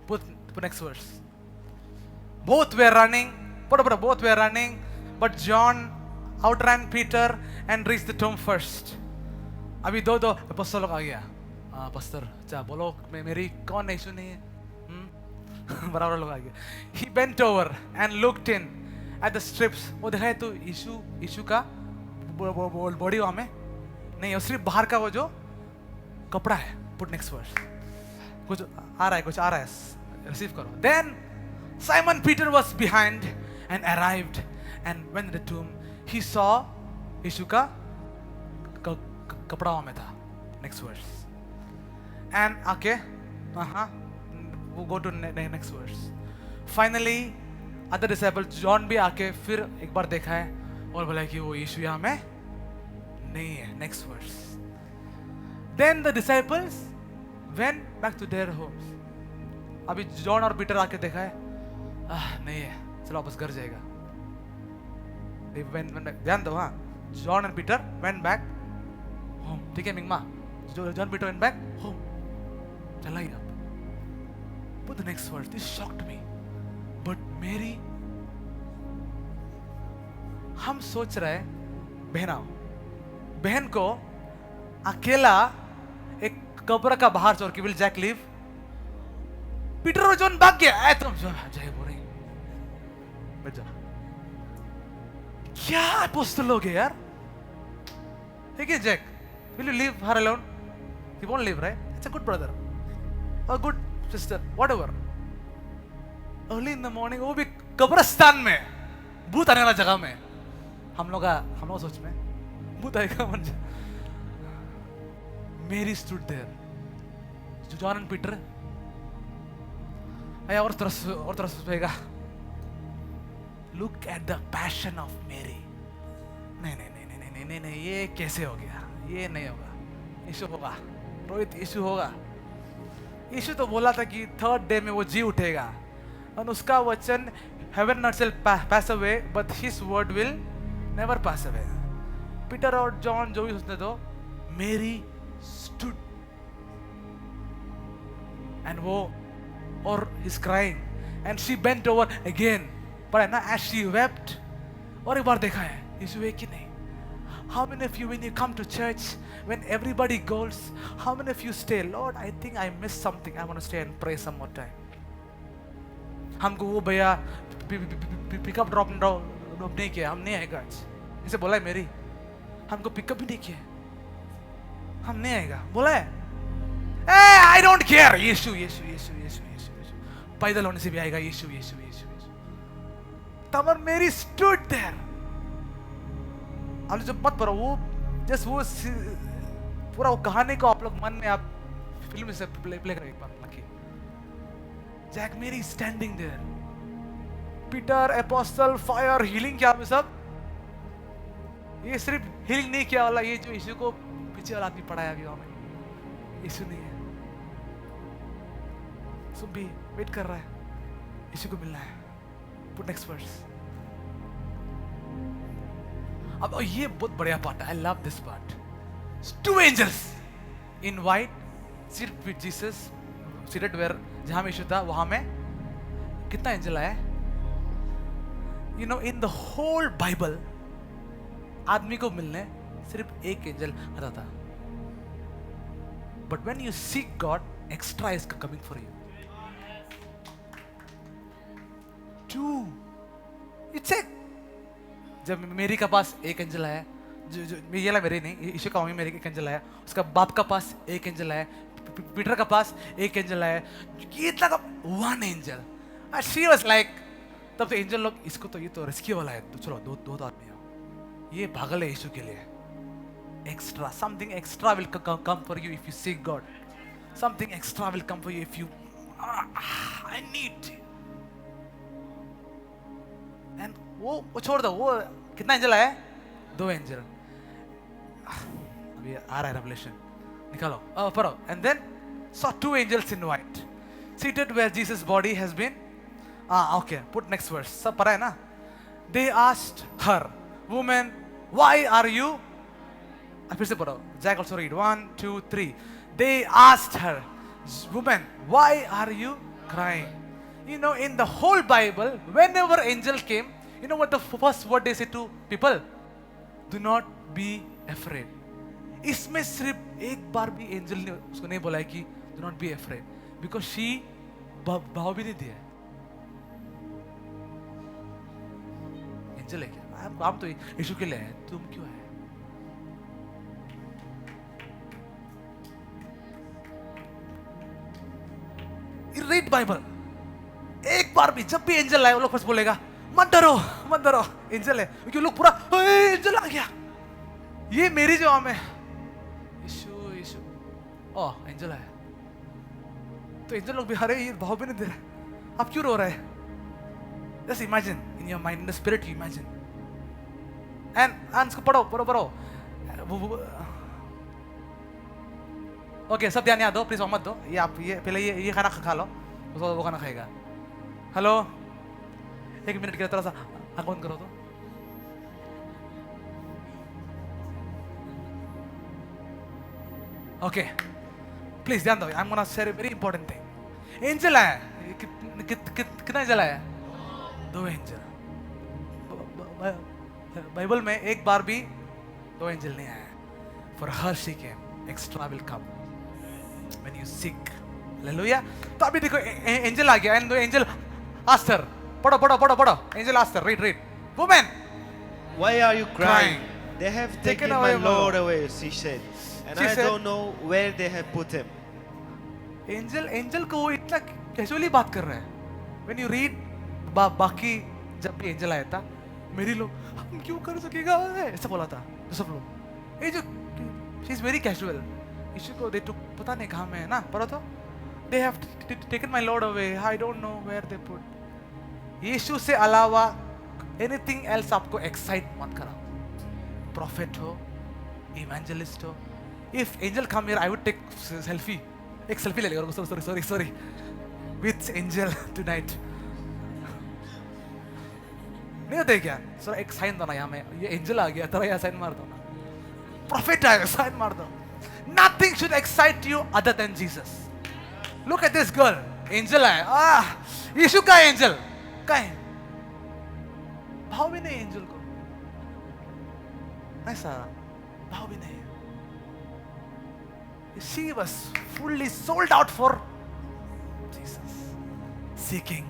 Put next verse. Both were running. Both were running, but John outran Peter and reached the tomb first. अभी दो पस्तर लोग आ गया। पस्तर अच्छा बोलो मेरी कौन नहीं सुनी है? बराबर लोग आ गया। He bent over and looked in at the strips. वो देखा है तो यीशु का बॉडी वहाँ में नहीं, सिर्फ बाहर का वो जो कपड़ा है। Put next verse. कुछ आ रहा है रिसीव करो। Then Simon Peter was behind and arrived and went to the tomb. He saw यीशु का कपड़ा वहाँ में था। Next verse. And आके वो go to next verse. Finally other disciple John भी आके फिर एक बार देखा है और बोला कि वो यीशु यहाँ में नहीं है। Next verse. Then the disciples went back to their homes. अभी जॉन और पीटर आके देखा है नहीं है, चलो वापस घर जाएगा। ध्यान दो, हाँ, John and Peter went back home. ठीक है Mingma, John Peter went back home, चला गया। But the next verse, this shocked me. But Mary, हम सोच रहे बहन को अकेला एक कब्र का बाहर छोड़ के, विल जैक लीव? पीटर और जॉन भाग गया। तुम जाए बोल रही क्या अपोस्टल लोग है यार। ठीक है Jack, will you leave her alone? He won't leave, right? It's a good brother, a good sister, whatever. Early in the morning, वो भी कब्रिस्तान में, भूत आने वाला जगह में। हम लोग सोच में भूत आएगा मन। Mary stood there, John and Peter और तरस पेगा। Look at the passion of Mary. नहीं, ये कैसे हो गया? ये नहीं होगा। यीशु होगा रोहित, यीशु होगा। यीशु तो बोला था कि थर्ड डे में वो जी उठेगा, और उसका वचन heaven not shall pass away but his word will never pass away. Peter और जॉन जो भी उसने तो मेरी stood and वो और he's crying and she bent over again, पर है ना, as she wept। और एक बार देखा है यीशु है कि नहीं? How many of you when you come to church, when everybody goes, how many of you stay? Lord, I think I missed something, I want to stay and pray some more time. हमको वो भैया pickup drop नहीं किया, हम नहीं आएगा आज, ऐसे बोला है मेरी, हमको पिकअप भी नहीं किया, हम नहीं आएगा बोला है। आई डोंट केयर, यीशु यीशु यीशु यीशु यीशु यीशु, पैदल होने से भी आएगा यीशु यीशु यीशु यीशु। तब और मेरी स्टूड देयर। आप जब मत पढ़ो वो जस्ट वो पूरा वो कहानी को आप लोग मन में आप फिल्म से प्ले करें एक बार lucky. Jack Mary standing there, Peter apostle fire healing किया में सब, ये सिर्फ हीलिंग नहीं किया वाला, ये जो यीशु को पीछे वाला आदमी पढ़ाया अभी हमें, यीशु नहीं है, सुन भी वेट कर रहा है, यीशु को मिलना है। Put next verse. अब ये बहुत बढ़िया पार्ट है, I love this part. Two angels in white seated with Jesus, seated where, जहां में यीशु था वहां में कितना एंजल आया? You know in the whole Bible आदमी को मिलने सिर्फ एक एंजल आता था, but when you seek God extra is coming for you. Two, it's एक, जब मेरी का पास एक एंजल आया, जो ये ला मेरी नहीं, यीशु का मेरे एक एंजल आया, उसका बाप का पास एक एंजल आया, पीटर का पास एक एंजल आया, इतना का one angel. And she was like, तब तो एंजल लोग इसको तो ये तो रेस्क्यू वाला है, तो चलो दो आदमी हो, ये पागल है यीशु के लिए। Extra, something extra will come for you if you seek God, something extra will come for you if you I need. And वो छोड़ दो, वो कितना एंजल आया? 2 एंजल। अभी आ रहा है रेवलेशन, निकालो पढ़ो। And then saw 2 angels in white seated where Jesus' body has been. Okay, put next verse. सब पढ़ा है ना? They asked her, woman, why are you? फिर से पढ़ो, Jack also read 1 2 3. They asked her, woman, why are you crying? You know, in the whole Bible, whenever angel came, you know what the first word they say to people? Do not be afraid. इसमें सिर्फ एक बार भी angel ने उसको नहीं बोला है कि do not be afraid, because she भाव भी नहीं दिया। एंजल है क्या? हम तो यीशु के लिए हैं, तुम क्यों आए? रीड बाइबल, एक बार भी जब भी एंजल आए वो लोग फर्स्ट बोलेगा मत डरो एंजल है, क्योंकि लोग पूरा एंजल आ गया, ये मेरी जवाब है, यीशु ओह एंजल है, तो एंजल लोग भी अरे ये भाव भी नहीं दे रहे, आप क्यों रो रहे हैं? Just imagine in your mind, in the spirit you imagine, and इसको पढ़ो। ओके, सब ध्यान यहाँ दो प्लीज, मत दो, ये आप ये पहले ये खाना खा लो, उसके बाद वो खाना खाएगा। हेलो, 1 मिनट के लिए थोड़ा सा आंख बंद करो तो। ओके प्लीज ध्यान दो, I am gonna share a very important thing. Angel आया, कितना एंजल आया? 2 एंजल। बाइबल में एक बार भी 2 एंजल नहीं आया। For her she came, extra will come when you seek. Hallelujah. तो अभी देखो एंजल आ गया, एंड एंजल आस्क्ड हर, पढ़ो, angel asked her, read, woman, why are you crying? They have taken my Lord away, she said, and I don't know where they have put him. Angel को वो इतना casually बात कर रहा है। When you read बाकी जब भी एंजल आया था, मेरी लोग हम क्यों कर सकेगा ऐसा बोला था सब लोग। ये जो she is very casual, issue को दे पता नहीं कहाँ में है ना, पढ़ो तो, they have taken my Lord away, I don't know where they put. यीशु से अलावा anything else आपको excite मत करा। Prophet हो, evangelist हो, if angel come here I would take selfie, एक selfie ले लेगा, sorry with angel tonight। नहीं होते क्या? सर एक साइन दो ना, यहाँ में ये एंजल आ गया, तेरा यहाँ साइन मार दो ना, प्रॉफिट आएगा, साइन मार दो। Nothing should excite you other than Jesus. Look at this girl, angel आया, यीशु का एंजल का है, भाव भी नहीं एंजल को, ऐसा भाव भी नहीं। She was fully sold out for Jesus, seeking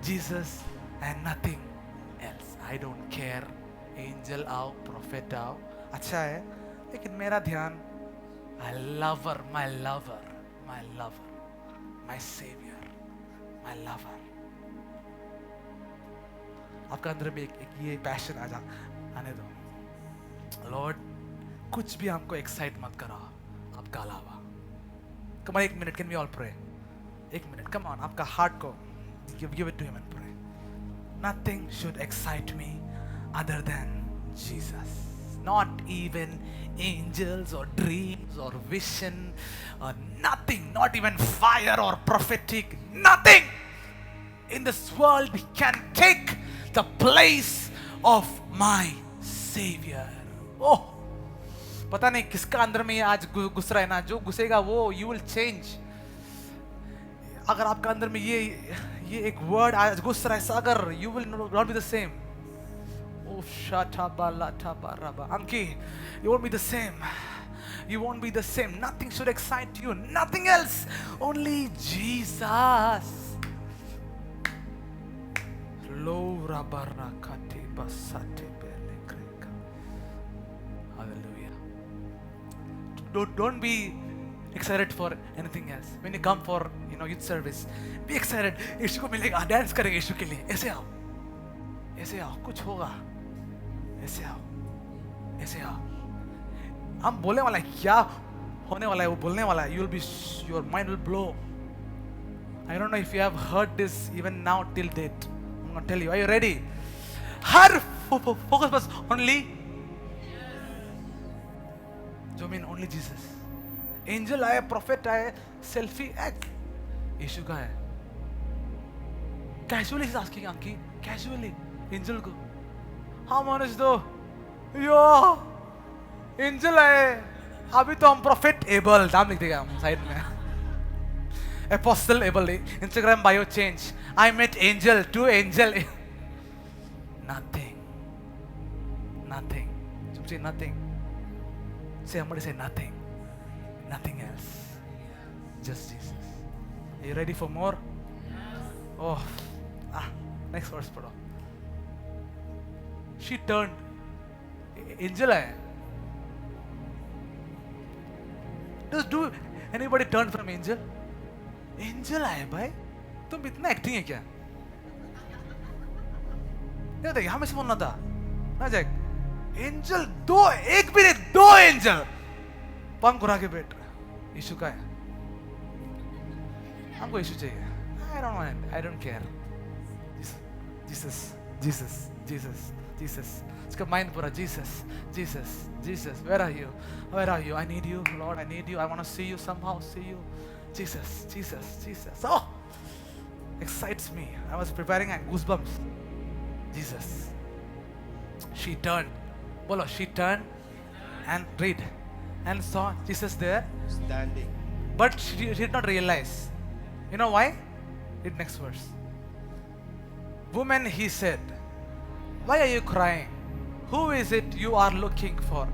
Jesus and nothing else. I don't care. Angel आओ, prophet आओ, अच्छा है. लेकिन मेरा ध्यान, my lover, my lover, my lover, my savior, my lover. आपका अंदर में एक ये पैशन आने दो. लॉर्ड, कुछ भी हमको एक्साइट मत कराओ आपका अलावा. कम ऑन, एक minute, can we all pray? एक मिनट, कम ऑन, आपका हार्ट को give it to him and pray. Nothing should excite me other than Jesus. Not even angels or dreams or vision or nothing, not even fire or prophetic, nothing in this world can take the place of my Savior. Oh, पता नहीं किसका अंदर में ये आज घुस रहा है ना, जो घुसेगा वो you will change. अगर आपका अंदर में ये एक वर्ड आज घुस रहा है, अगर you will not be the same. Oh, shatabalatabaraba. Anki, you won't be the same. You won't be the same. Nothing should excite you. Nothing else. Only Jesus. Hallelujah. Don't be excited for anything else. When you come for youth service, be excited. यीशु को मिलेगा, dance करेंगे यीशु के लिए. ऐसे आओ, ऐसे आओ, कुछ होगा. ऐसे आओ, ऐसे आओ. हम बोलने वाला है, क्या होने वाला है वो बोलने वाला है. Your mind will blow. I don't know if you have heard this even now till date. I'm gonna tell you. Are you ready? Her focus बस only. जो mean only Jesus. Angel आए, prophet आए, selfie act. यीशु का है. Casually he's asking Anki, casually, angel को. How honest though? Yo, angel आए. अभी तो हम prophet Abel नाम लिख देगा हम साइड में. Apostle Abel, Instagram bio change. I met angel, two angel. Nothing. Nothing. Say nothing. Say somebody say nothing. Nothing else. Just Jesus. Are you ready for more? Oh. Next verse पढ़ो. She turned. Angel है. Do anybody turn from angel? Angel है भाई. तुम इतना acting है क्या? ये देखिए हमें से बोलना था. ना जैक. Angel दो, एक भी नहीं, दो angel. पंख उड़ा के बैठ. यीशु का है. हमको यीशु चाहिए. I don't want it. I don't care. Jesus, Jesus, Jesus, Jesus. इसका माइंड पूरा Jesus, Jesus, Jesus. Where are you? Where are you? I need you, Lord. I need you. I want to see you somehow. See you, Jesus, Jesus, Jesus. Oh, excites me. I was preparing and goosebumps. Jesus. She turned. Bolo. She turned and read and saw Jesus there standing. But she did not realize. You know why? Read next verse. Woman, he said, why are you crying? Who is it you are looking for?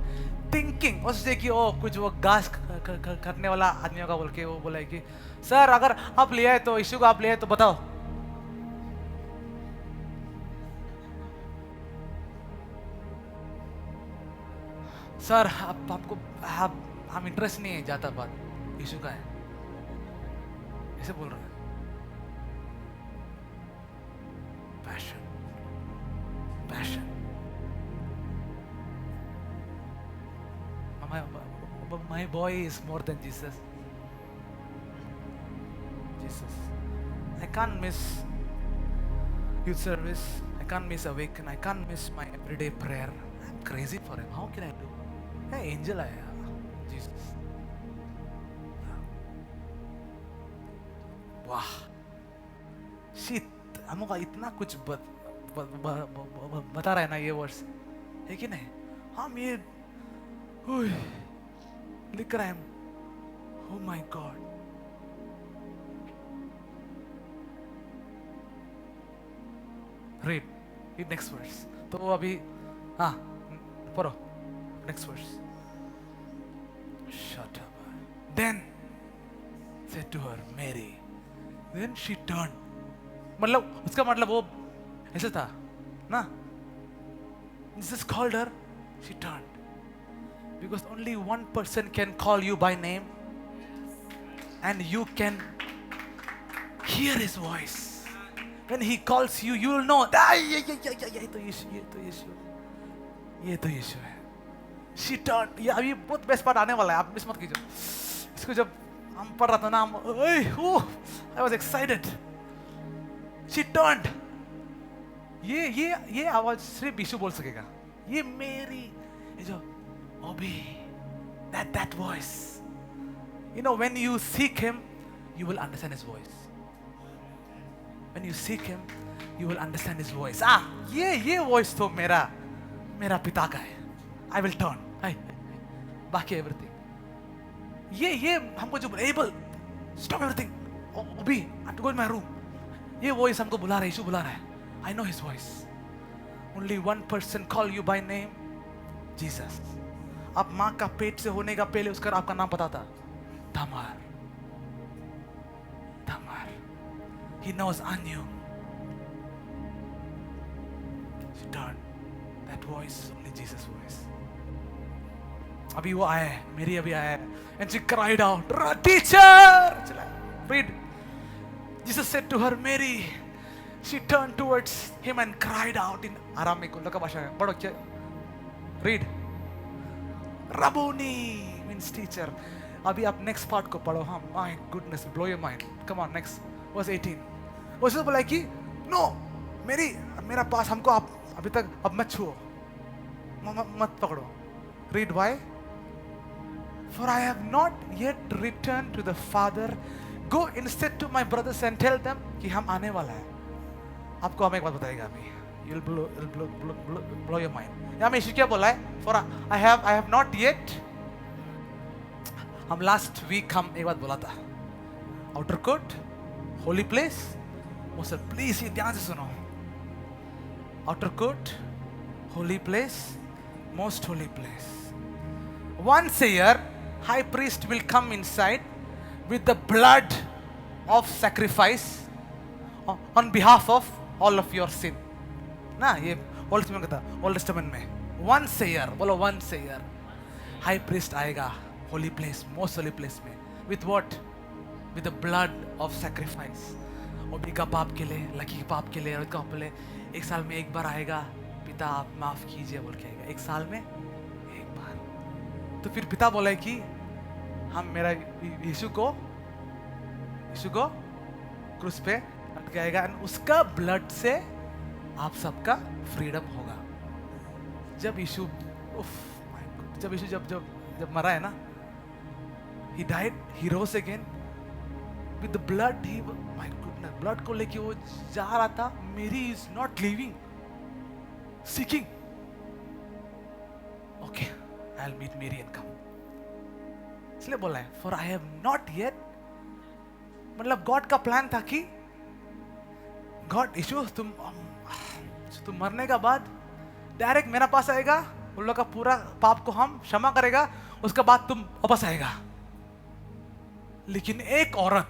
Thinking, उससे कि ओ कुछ वो गास करने वाला आदमी होगा बोल के वो बोला कि सर अगर आप ले आए तो यीशु को आप ले आए तो बताओ. सर आपको हम इंटरेस्ट नहीं है जाता बात यीशु का है ऐसे बोल रहे हैं. Passion. My boy is more than Jesus. Jesus. I can't miss youth service. I can't miss awaken. I can't miss my everyday prayer. I'm crazy for him. How can I do? Hey, angel आया. Jesus. वाह. Shit. हमको इतना कुछ बता रहा है ना ये वर्ड्स है कि नहीं. हम ये लिख रहा है. Oh my God. Read next verse. तो अभी पढ़ो next verse. Shut up. Then said to her, Mary. Then she turned. मतलब उसका मतलब वो ऐसे था ना. Jesus called her, she turned. Because only one person can call you by name and you can hear his voice. When he calls you, you will know. ये तो यीशु, ये तो यीशु, ये तो यीशु है. She turned. ये अभी बहुत बेस्ट पार्ट आने वाला है, आप मिस मत कीजिए. इसको जब हम पढ़ रहा था ना, I was excited. She turned. ये आवाज सिर्फ यीशु बोल सकेगा. ये मेरी, ये जो obey, that voice. You know, when you seek him, you will understand his voice. When you seek him, you will understand his voice. ये voice तो मेरा पिता का है. I will turn. बाकी everything. ये हमको जो able, stop everything. Obey, I have to go in my room. ये voice हमको बुला रहा है, यीशु बुला रहा है. I know his voice. Only one person call you by name, Jesus. आप माँ का पेट से होने का पहले उसका आपका नाम पता था, Tamar. He knows Anu. She turned. That voice, only Jesus' voice. अभी वो आया है, मेरी अभी आया है. And she cried out, teacher! Read. Jesus said to her, Mary. She turned towards him and cried out in Aramaic. उनका भाषा है. पढ़ो क्या? Read. Rabboni means teacher. अभी आप next part को पढ़ो. हाँ, my goodness, blow your mind. Come on, next. Verse 18. उसने बोला कि no, मेरा पास हमको आप अभी तक अब मत छुओ, मत पकड़ो. Read why? For I have not yet returned to the Father. Go instead to my brothers and tell them कि हम आने वाला है. आपको हमें एक बात बताएगा अभी. You'll blow your mind. यहाँ में यीशु क्या बोला है? For I have not yet. हम last week हम एक बात बोला था. Outer court, holy place. वो सर प्लीज ये ध्यान से सुनो. Outer court, holy place, most holy place. Once a year, high priest will come inside with the blood of sacrifice on behalf of all of your sin. ना ये Old Testament का था. Old Testament में once a year, बोलो once a year, high priest आएगा holy place, most holy place में. With what? With the blood of sacrifice. ओबी का पाप के लिए, लकी के पाप के लिए, और का लिए एक साल में एक बार आएगा. पिता आप माफ कीजिए बोल के आएगा एक साल में एक बार. तो फिर पिता बोला कि हम मेरा यीशु को क्रूस पे लटकाएगा और उसका ब्लड से आप सबका फ्रीडम होगा. जब यीशु जब मरा है ना, he died, he rose again with the blood. My goodness, blood को लेके वो जा रहा था. Mary is not leaving, seeking. Okay, I'll meet Mary and come. इसलिए बोला है for I have not yet. मतलब गॉड का प्लान था कि गॉड यीशु तुम मरने का बाद डायरेक्ट मेरा पास आएगा, उन लोग का पूरा पाप को हम क्षमा करेगा, उसके बाद तुम वापस आएगा. लेकिन एक और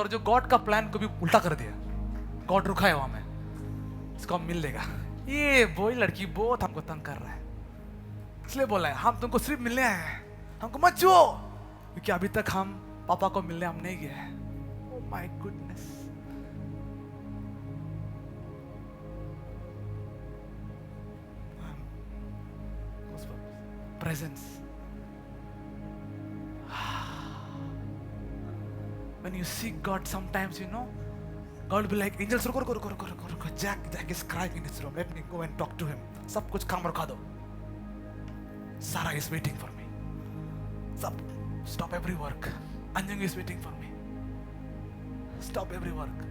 जो गॉड का प्लान को भी उल्टा कर दिया. गॉड रुका है वहां में, इसको हम मिल लेगा. ये वही लड़की बहुत हमको तंग कर रहा है, इसलिए बोला है हम तुमको सिर्फ मिलने आए हैं, हमको मत छुओ, क्योंकि अभी तक हम पापा को मिलने हम नहीं गए हैं. Oh my goodness. Presence. When you seek God, sometimes you know, God will be like, angels, रुको. Jack is crying in his room. Let me go and talk to him. सब कुछ काम रुका दो. Sarah is waiting for me. Stop every work. Anjang is waiting for me. Stop every work.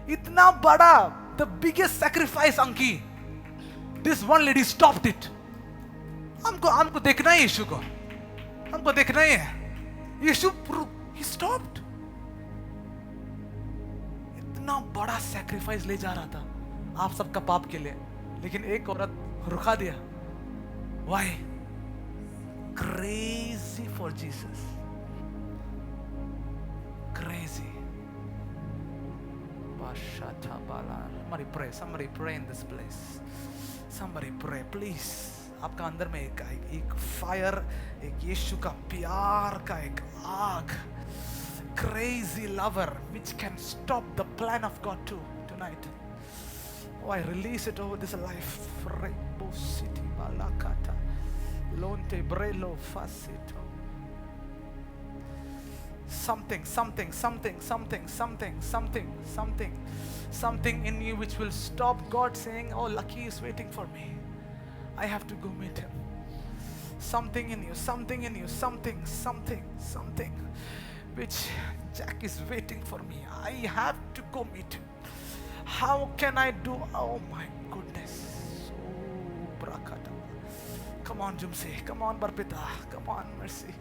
इतना बड़ा, the biggest sacrifice, Anki. This one lady stopped it. हमको देखना है यीशु को, हमको देखना ही है. यीशु he stopped. इतना बड़ा सैक्रिफाइस ले जा रहा था आप सबका पाप के लिए, लेकिन एक औरत रुका दिया. Why? Crazy for Jesus. Somebody pray in this place. Somebody pray, please. आपका अंदर में एक फायर, एक यीशु का प्यार का एक आग, crazy lover which can stop the plan of God tonight. Oh, I release it over this life. Rainbow City Balakata Lonte Brelo Facito. Something in you which will stop God saying, oh, Lucky is waiting for me, I have to go meet him. Something in you, something which Jack is waiting for me, I have to go meet him. How can I do? Oh my goodness. Oh, Brakata. Come on, Jumsi. Come on, Barpita. Come on, Mercy.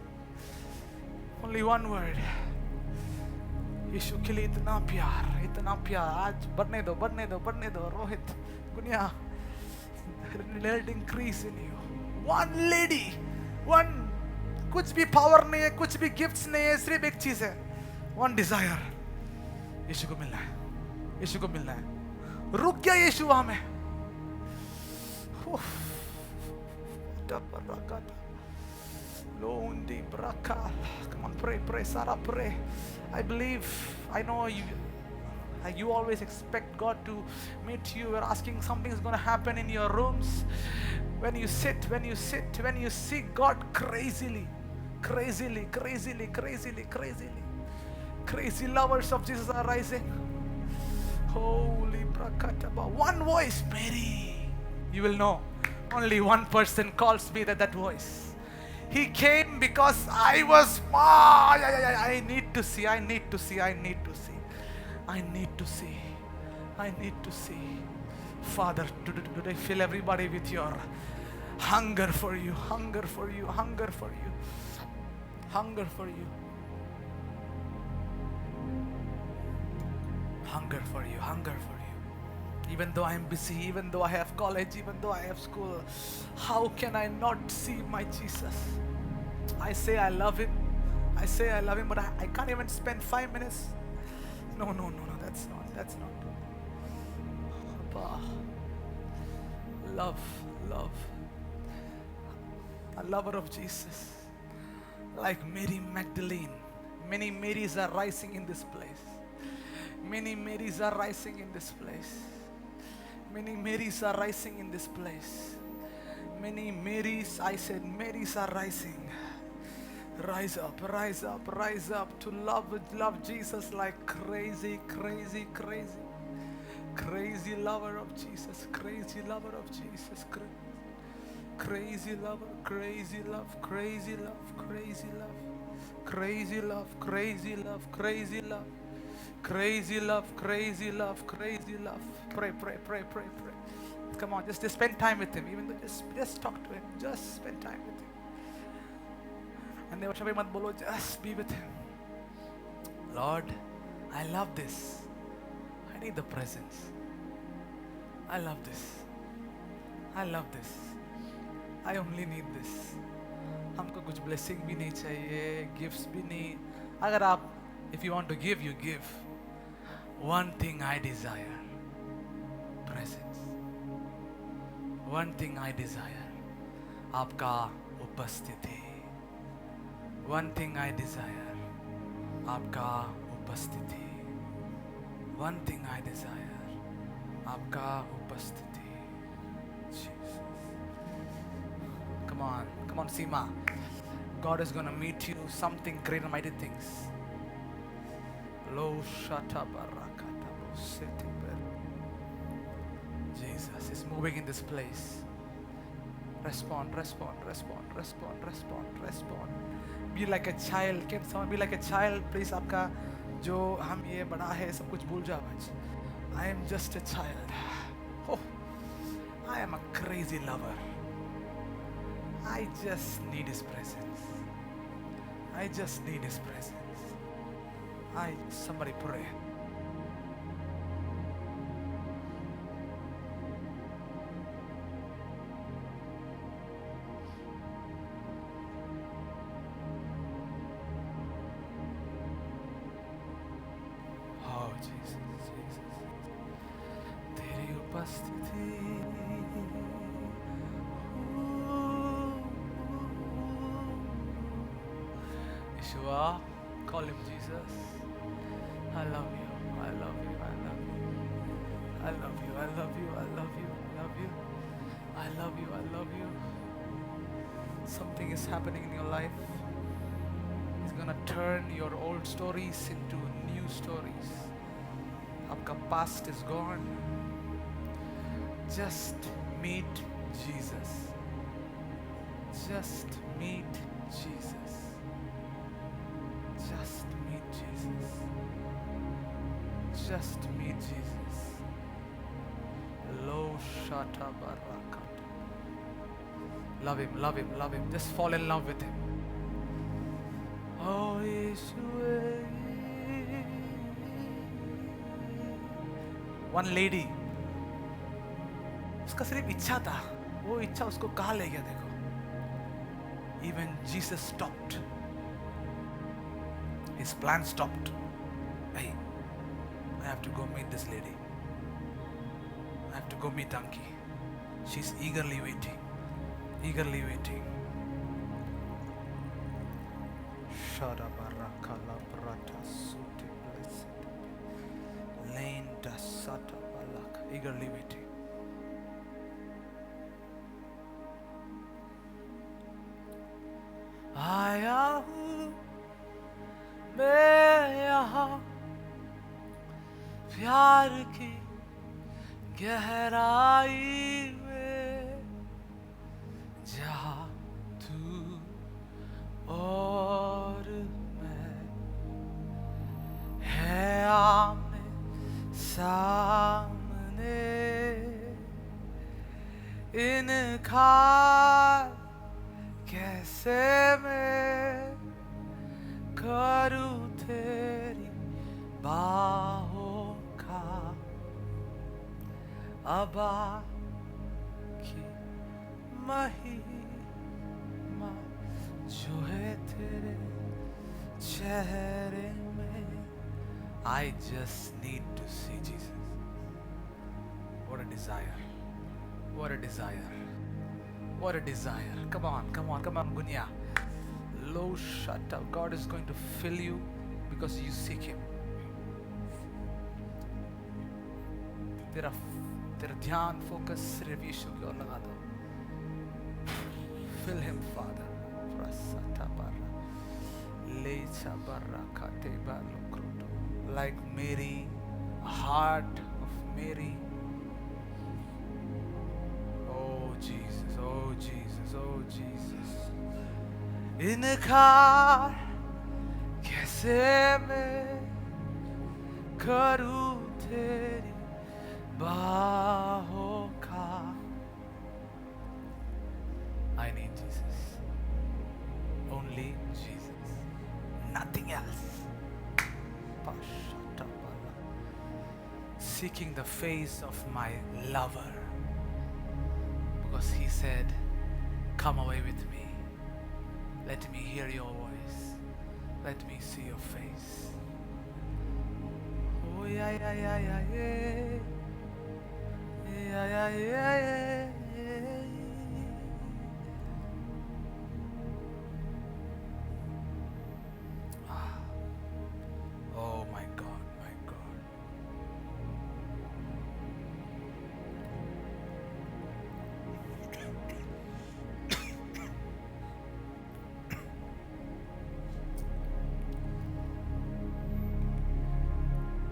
Only one word. यीशु के लिए इतना प्यार आज बढ़ने दो Rohit गुनिया. Let it increase in you. One lady, one, कुछ भी power नहीं है, कुछ भी gifts नहीं है, सिर्फ एक चीज है, one desire. यीशु को मिलना है. रुक गया यीशु वहां में. Come on, pray, Sarah, pray. I believe, I know you always expect God to meet you. You're asking something's going to happen in your rooms. When you see God crazy lovers of Jesus are rising. Holy Brakataba. One voice, Mary. You will know. Only one person calls me that voice. He came because I was, I need to see. Father, today fill everybody with your hunger for you. Even though I am busy, even though I have college, even though I have school, how can I not see my Jesus? I say I love him, but I can't even spend 5 minutes. No, that's not. Abba. Love. A lover of Jesus. Like Mary Magdalene. Many Marys are rising in this place. Many Marys, I said, Marys are rising. Rise up to love Jesus like crazy lover of Jesus, crazy love. Pray. Come on, just spend time with him. Even though just talk to him. Just spend time with him. And never shabhi mat bolo, just be with him. Lord, I love this. I need the presence. I love this. I only need this. हमको कुछ blessing भी नहीं चाहिए, gifts भी नहीं. अगर आप, if you want to give, you give. One thing I desire, presence. One thing I desire, आपका उपस्थिति. One thing I desire, आपका उपस्थिति. One thing I desire, आपका उपस्थिति. Jesus. Come on, Seema. God is going to meet you something great and mighty things. Jesus is moving in this place. Respond. Be like a child. Can someone be like a child? Please, आपका जो हम ये बड़ा है सब कुछ भूल जाओ आज. I am just a child. Oh, I am a crazy lover. I just need his presence. Somebody pray. Oh, Jesus. उपस्थिति Yeshua, call him Jesus. I love you, I love you, I love you, I love you, I love you, I love you, I love you, I love you, I love you. Something is happening in your life. He's gonna turn your old stories into new stories. आपका past is gone. Just meet Jesus. Just meet Jesus. Just meet Jesus. Just meet Jesus. Lo shata barakat. Love him, love him, love him. Just fall in love with him. Oh Yeshua. One lady, उसका सिर्फ इच्छा था, वो इच्छा उसको कहाँ ले गया देखो. Even Jesus stopped. His plan stopped. Hey, I have to go meet this lady. I have to go meet Anki. She's eagerly waiting. Eagerly waiting. Shadabarakala brata suti blessed. Lane dasata balak. Eagerly waiting. आया हूँ मैं यहाँ प्यार की गहराई में जहाँ तू और मैं है आमने सामने इनकार कैसे मैं करूँ तेरी बाहों का अबा की महिमा जो है तेरे चेहरे में. I just need to see Jesus. What a desire. What a desire. What a desire. Come on, come on, come on, Gunya. Low shut up. God is going to fill you because you seek him. तेरा ध्यान focus सिर्फ यीशु की ओर लगा दो. Fill him, Father. Prasata barra. Lecha barra kate balo kroto. Like Mary, a heart of Mary. Oh Jesus, oh Jesus, oh Jesus. इनकार कैसे मैं करूँ तेरी बाहों का. I need Jesus. Only Jesus. Nothing else. Pashatapala. Seeking the face of my lover. Because he said, come away with me. Let me hear your voice. Let me see your face. Oh yeah, yeah, yeah, yeah, yeah. Yeah, yeah, yeah, yeah, yeah. Ah. Oh my God, my God.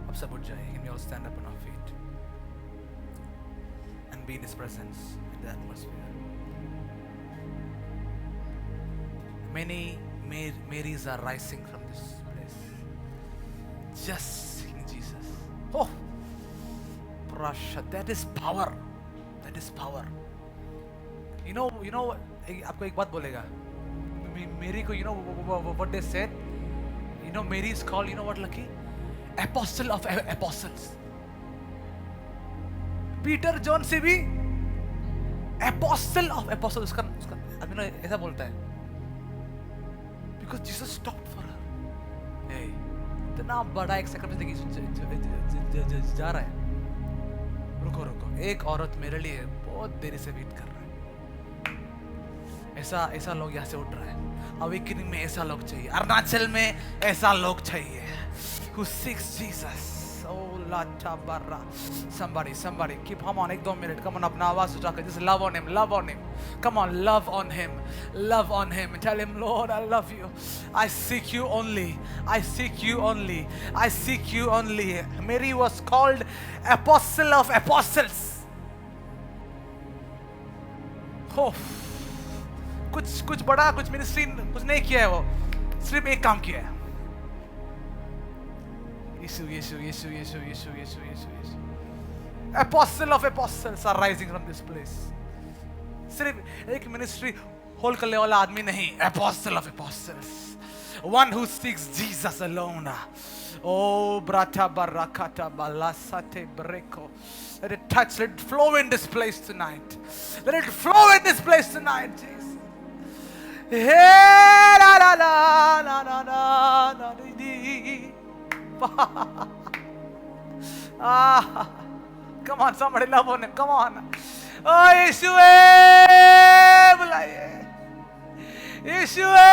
अब सब उठ जाए. Can we all stand up on our feet and be in His presence, in the atmosphere? Many Marys are rising from this place, just sing Jesus. Oh, Prasha, that is power. That is power. You know. आपको एक बात बोलेगा. Mary को, you know what they said. You know, Mary is called, you know what, Lucky? Apostle of apostles. Peter, John से भी apostle of apostles. उसका आदमी ना ऐसा बोलता है. Because Jesus stopped for her. Hey, इतना बड़ा एक sacrifice देखिए जा रहा है. रुको रुको, एक औरत मेरे लिए बहुत देरी से वेट कर रहा है। ऐसा लोग यहाँ से उठ रहा है। अवेकनिंग में ऐसा लोग चाहिए, अरुणाचल में ऐसा लोग चाहिए who seeks Jesus. Oh la tabara, somebody keep on 1-2 minute, come on, अपना आवाज उठाकर just love on him, come on, love on him, and tell him, Lord, I love you, I seek you only, Mary was called apostle of apostles. Oh, कुछ बड़ा, कुछ ministry कुछ नहीं किया है, वो सिर्फ एक काम किया है। यीशु। Apostle of apostles are rising from this place. सिर्फ एक मिनिस्ट्री होल्ड करने वाला आदमी नहीं, apostle of apostles, one who seeks Jesus alone. Oh, brata barakata balasate breko. Let it touch, let it flow in this place tonight. Jesus. Hey, la la la la la la la di. Come on, somebody love on him. Come on. Oh, Yeshua, बुलाइए. Yeshua,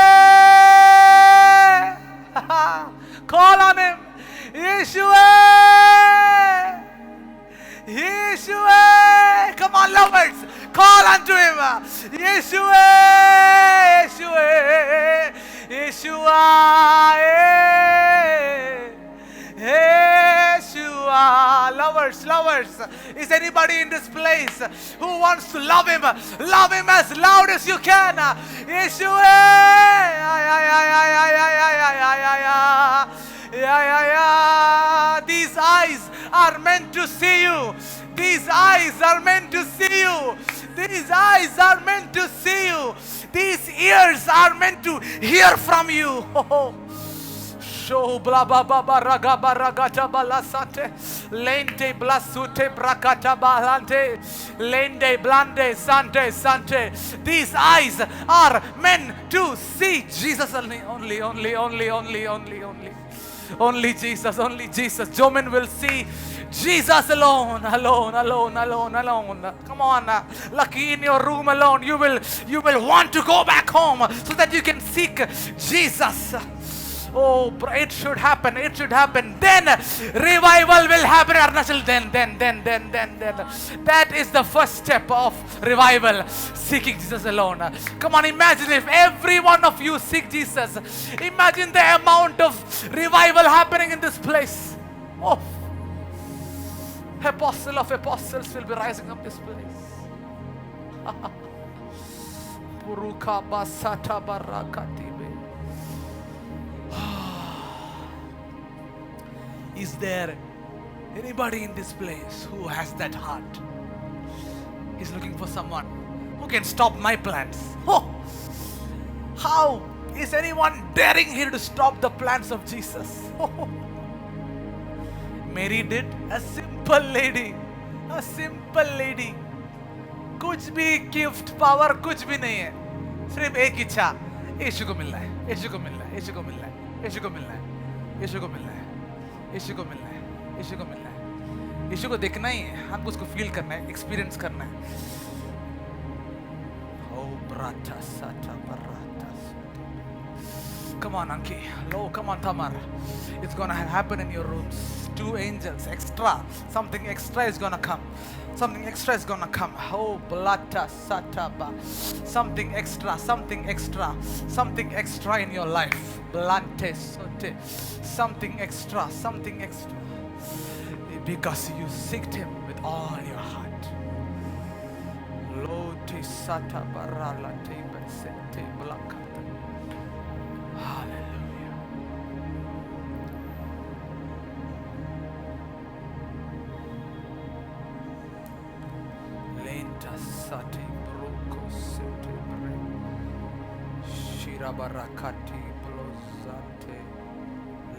call on him. Yeshua, come on, lovers, call unto him. Yeshua, lovers, is anybody in this place who wants to love him? Love him as loud as you can. Yeshua, these eyes are meant to see you. These eyes are meant to see you. These ears are meant to hear from you. Show bla ba ba ba raga ba raga ta balasate lente blasute brakata balante lende blande sante. These eyes are meant to see Jesus only. Only Jesus. Jomin will see Jesus alone. Come on, lucky in your room alone. You will want to go back home so that you can seek Jesus. Oh, it should happen. Then revival will happen, Arunachal. Then. That is the first step of revival, seeking Jesus alone. Come on, imagine if every one of you seek Jesus. Imagine the amount of revival happening in this place. Oh, apostle of apostles will be rising up this place. Puruka basata barakati. Is there anybody in this place who has that heart? He's looking for someone who can stop my plans. Oh, how is anyone daring here to stop the plans of Jesus? Oh. Mary did. A simple lady. कुछ भी gift power कुछ भी नहीं है, सिर्फ एक इच्छा, यीशु को मिलना है. यीशु को देखना ही है, हमको उसको फील करना है, एक्सपीरियंस करना है. Come on, Anki. Come on, Tamar. It's gonna happen in your rooms. 2 angels extra. Something extra is gonna come. Oh, blata sataba. Something extra in your life. Blante sote. Something extra. Because you seeked him with all your heart. Loti satabarala tebe sente blaka. Hallelujah. Lenta sati bruko sete bre. Shira barakati blozante.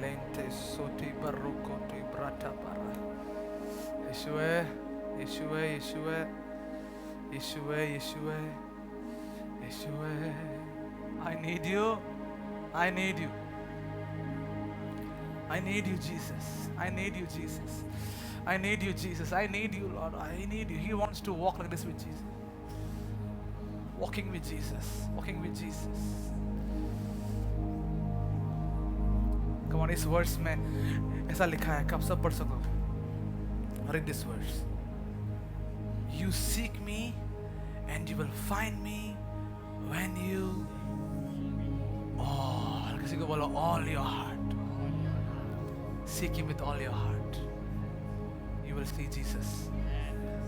Lente soti baruko ti brata bara. Yeshua. I need you. I need you, Jesus. I need you, Jesus. I need you, Lord. I need you. He wants to walk like this with Jesus. Walking with Jesus. Walking with Jesus. Come on, इस वर्ष में ऐसा लिखा है कि आप सब पढ़ सको. Read this verse. You seek me and you will find me when you all, किसी को बोलो all your heart. Seek him with all your heart. You will see Jesus.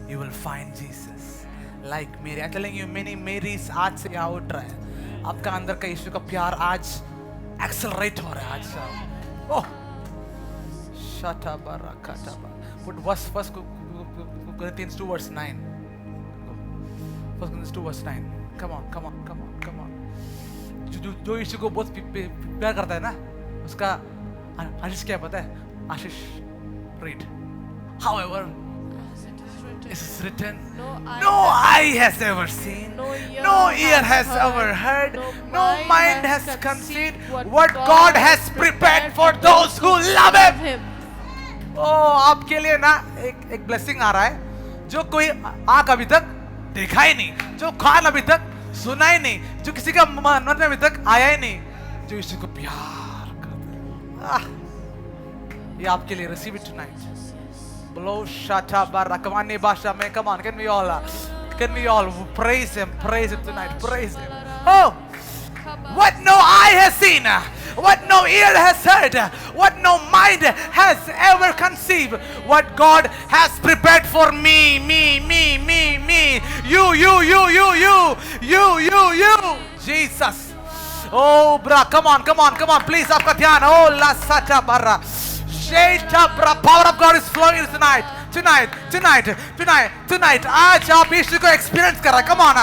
You will find Jesus. Like Mary. I'm telling you, many Marys आज से यहाँ उठ रहा है. आपका अंदर का यीशु का प्यार आज accelerate हो रहा है आज से. Oh, shata barakata. Put first Corinthians 2 verse 9. First Corinthians 2 verse 9. Come on. जो यीशु को बहुत प्यार करता है ना, उसका आशीष क्या पता है? आशीष, read. However, it is written, no eye has ever seen, no ear has ever heard, no mind has conceived what God has prepared for those who love Him. आपके लिए ना एक ब्लेसिंग आ रहा है जो कोई आंख अभी तक देखा ही नहीं, जो कान अभी तक सुना ही नहीं, जो किसी का मन में अभी तक आया ही नहीं, जो यीशु को प्यार करता है. ये आपके लिए. Receive it tonight. Blow shata barakamani basha mein. Come on, can we all praise him tonight. Praise him. Oh, what no eye has seen, what no ear has heard, what no mind has ever conceived, what God has prepared for me, you, Jesus. Oh, bra, come on, please, आपका ध्यान. Oh, la sata bara. Power of God is flowing tonight. आज आप यीशु को experience कर रहे हैं. Come on,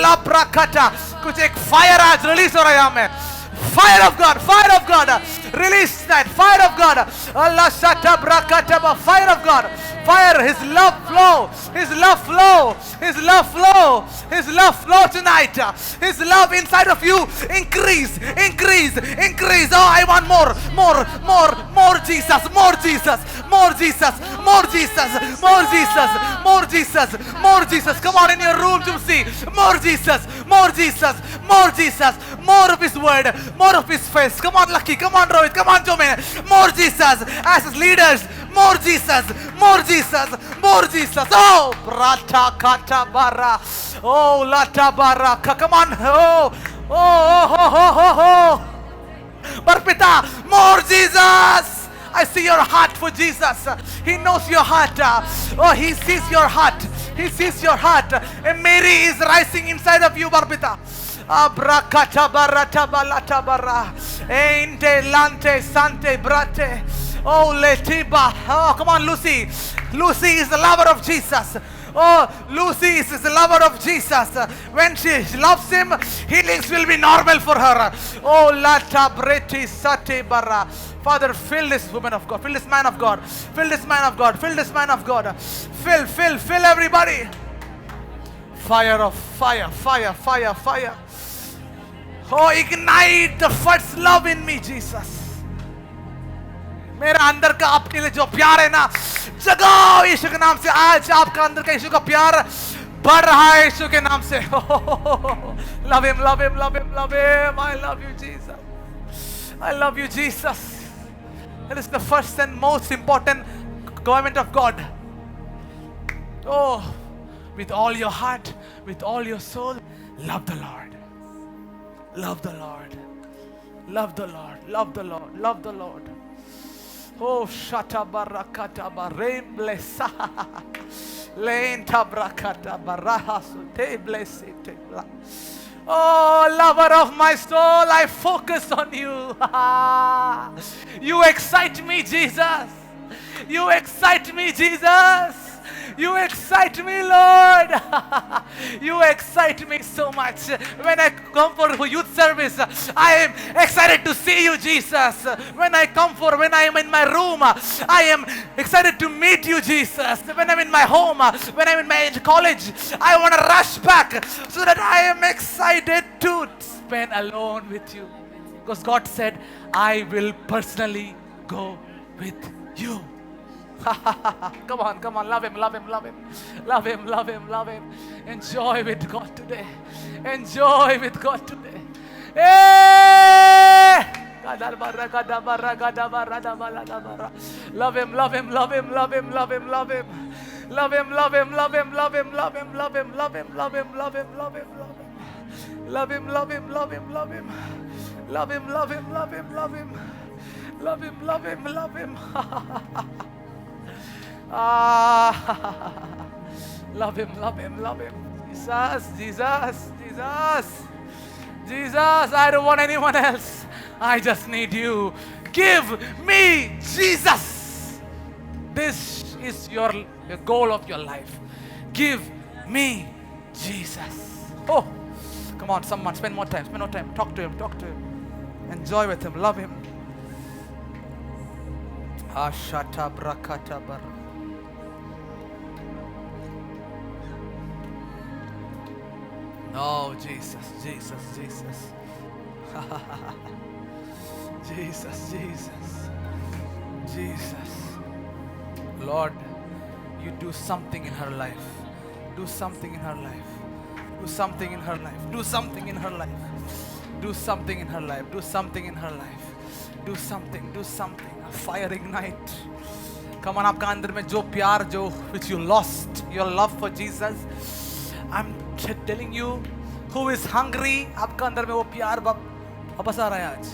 la prakata. कुछ एक फायर आज रिलीज हो रहा है यहाँ में. Fire of God, release tonight. Fire of God, Allah shata brakata. Fire of God, fire. His love flow tonight. His love inside of you increase. Oh, I want more Jesus. Come on, in your room to see more Jesus, more of His word, more of His face. Come on, Lucky. Come on, Rohit. Come on, Jomene. More Jesus as His leaders. More Jesus. Oh, brata kata bara. Oh, lata baraka. Come on. Oh. Barpita, more Jesus. I see your heart for Jesus. He knows your heart. Oh, He sees your heart. And Mary is rising inside of you, Barpita. Abrakata barata balata bara. Ente lante sante brate. Oh, letiba. Oh, come on, Lucy. Lucy is the lover of Jesus. Oh, Lucy is the lover of Jesus. When she loves Him, healings will be normal for her. Oh, lata breti sate bara. Father, fill this woman of God. Fill this man of God. Fill everybody. Fire. Oh, ignite the first love in me, Jesus. मेरा अंदर का आपके लिए जो प्यार है ना, जगाओ यीशु के नाम से. आज आपका अंदर का यीशु का प्यार बढ़ रहा है यीशु के नाम से. Love him. I love you, Jesus. That is the first and most important commandment of God. Oh, with all your heart, with all your soul, love the Lord. Oh, shata barakata barein blessa. Lenta brakata baraha sute blessed. Oh, lover of my soul, I focus on you. You excite me, Jesus. You excite me, Lord. You excite me so much. When I come for youth service, I am excited to see you, Jesus. When I am in my room, I am excited to meet you, Jesus. When I'm in my home, when I'm in my college, I want to rush back so that I am excited to spend alone with you. Because God said, I will personally go with you. Come on, come on, love him, love him, love him, love him, love him, love him. Enjoy with God today. Enjoy with God today. Hey! Love him, love him, love him, love him, love him, love him. Love him, love him, love him, love him, love him, love him, love him, love him, love him, love him, love him. Love him, love him, love him, love him. Love him, love him, love him, love him. Love him, love him, love him. Love him, love him, love him. Jesus, Jesus, Jesus. Jesus, I don't want anyone else. I just need you. Give me Jesus. This is your goal of your life. Give me Jesus. Oh, come on, someone, spend more time, talk to him, enjoy with him, love him. Ashata brakata bar. Oh, Jesus, Jesus, Jesus. Jesus, Jesus, Jesus. Lord, you do something in her life. Do something in her life. Do something in her life. Do something in her life. Do something in her life. Do something in her life. Do something. Do something. A fire ignite. Come on, आपका अंदर में जो प्यार जो which you lost, your love for Jesus. I'm telling you, who is hungry, आपका अंदर में वो प्यार वापस आ रहा है आज.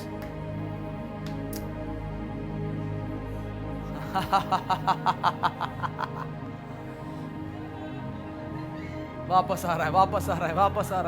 वापस आ रहा है, वापस आ रहा है, वापस आ रहा है.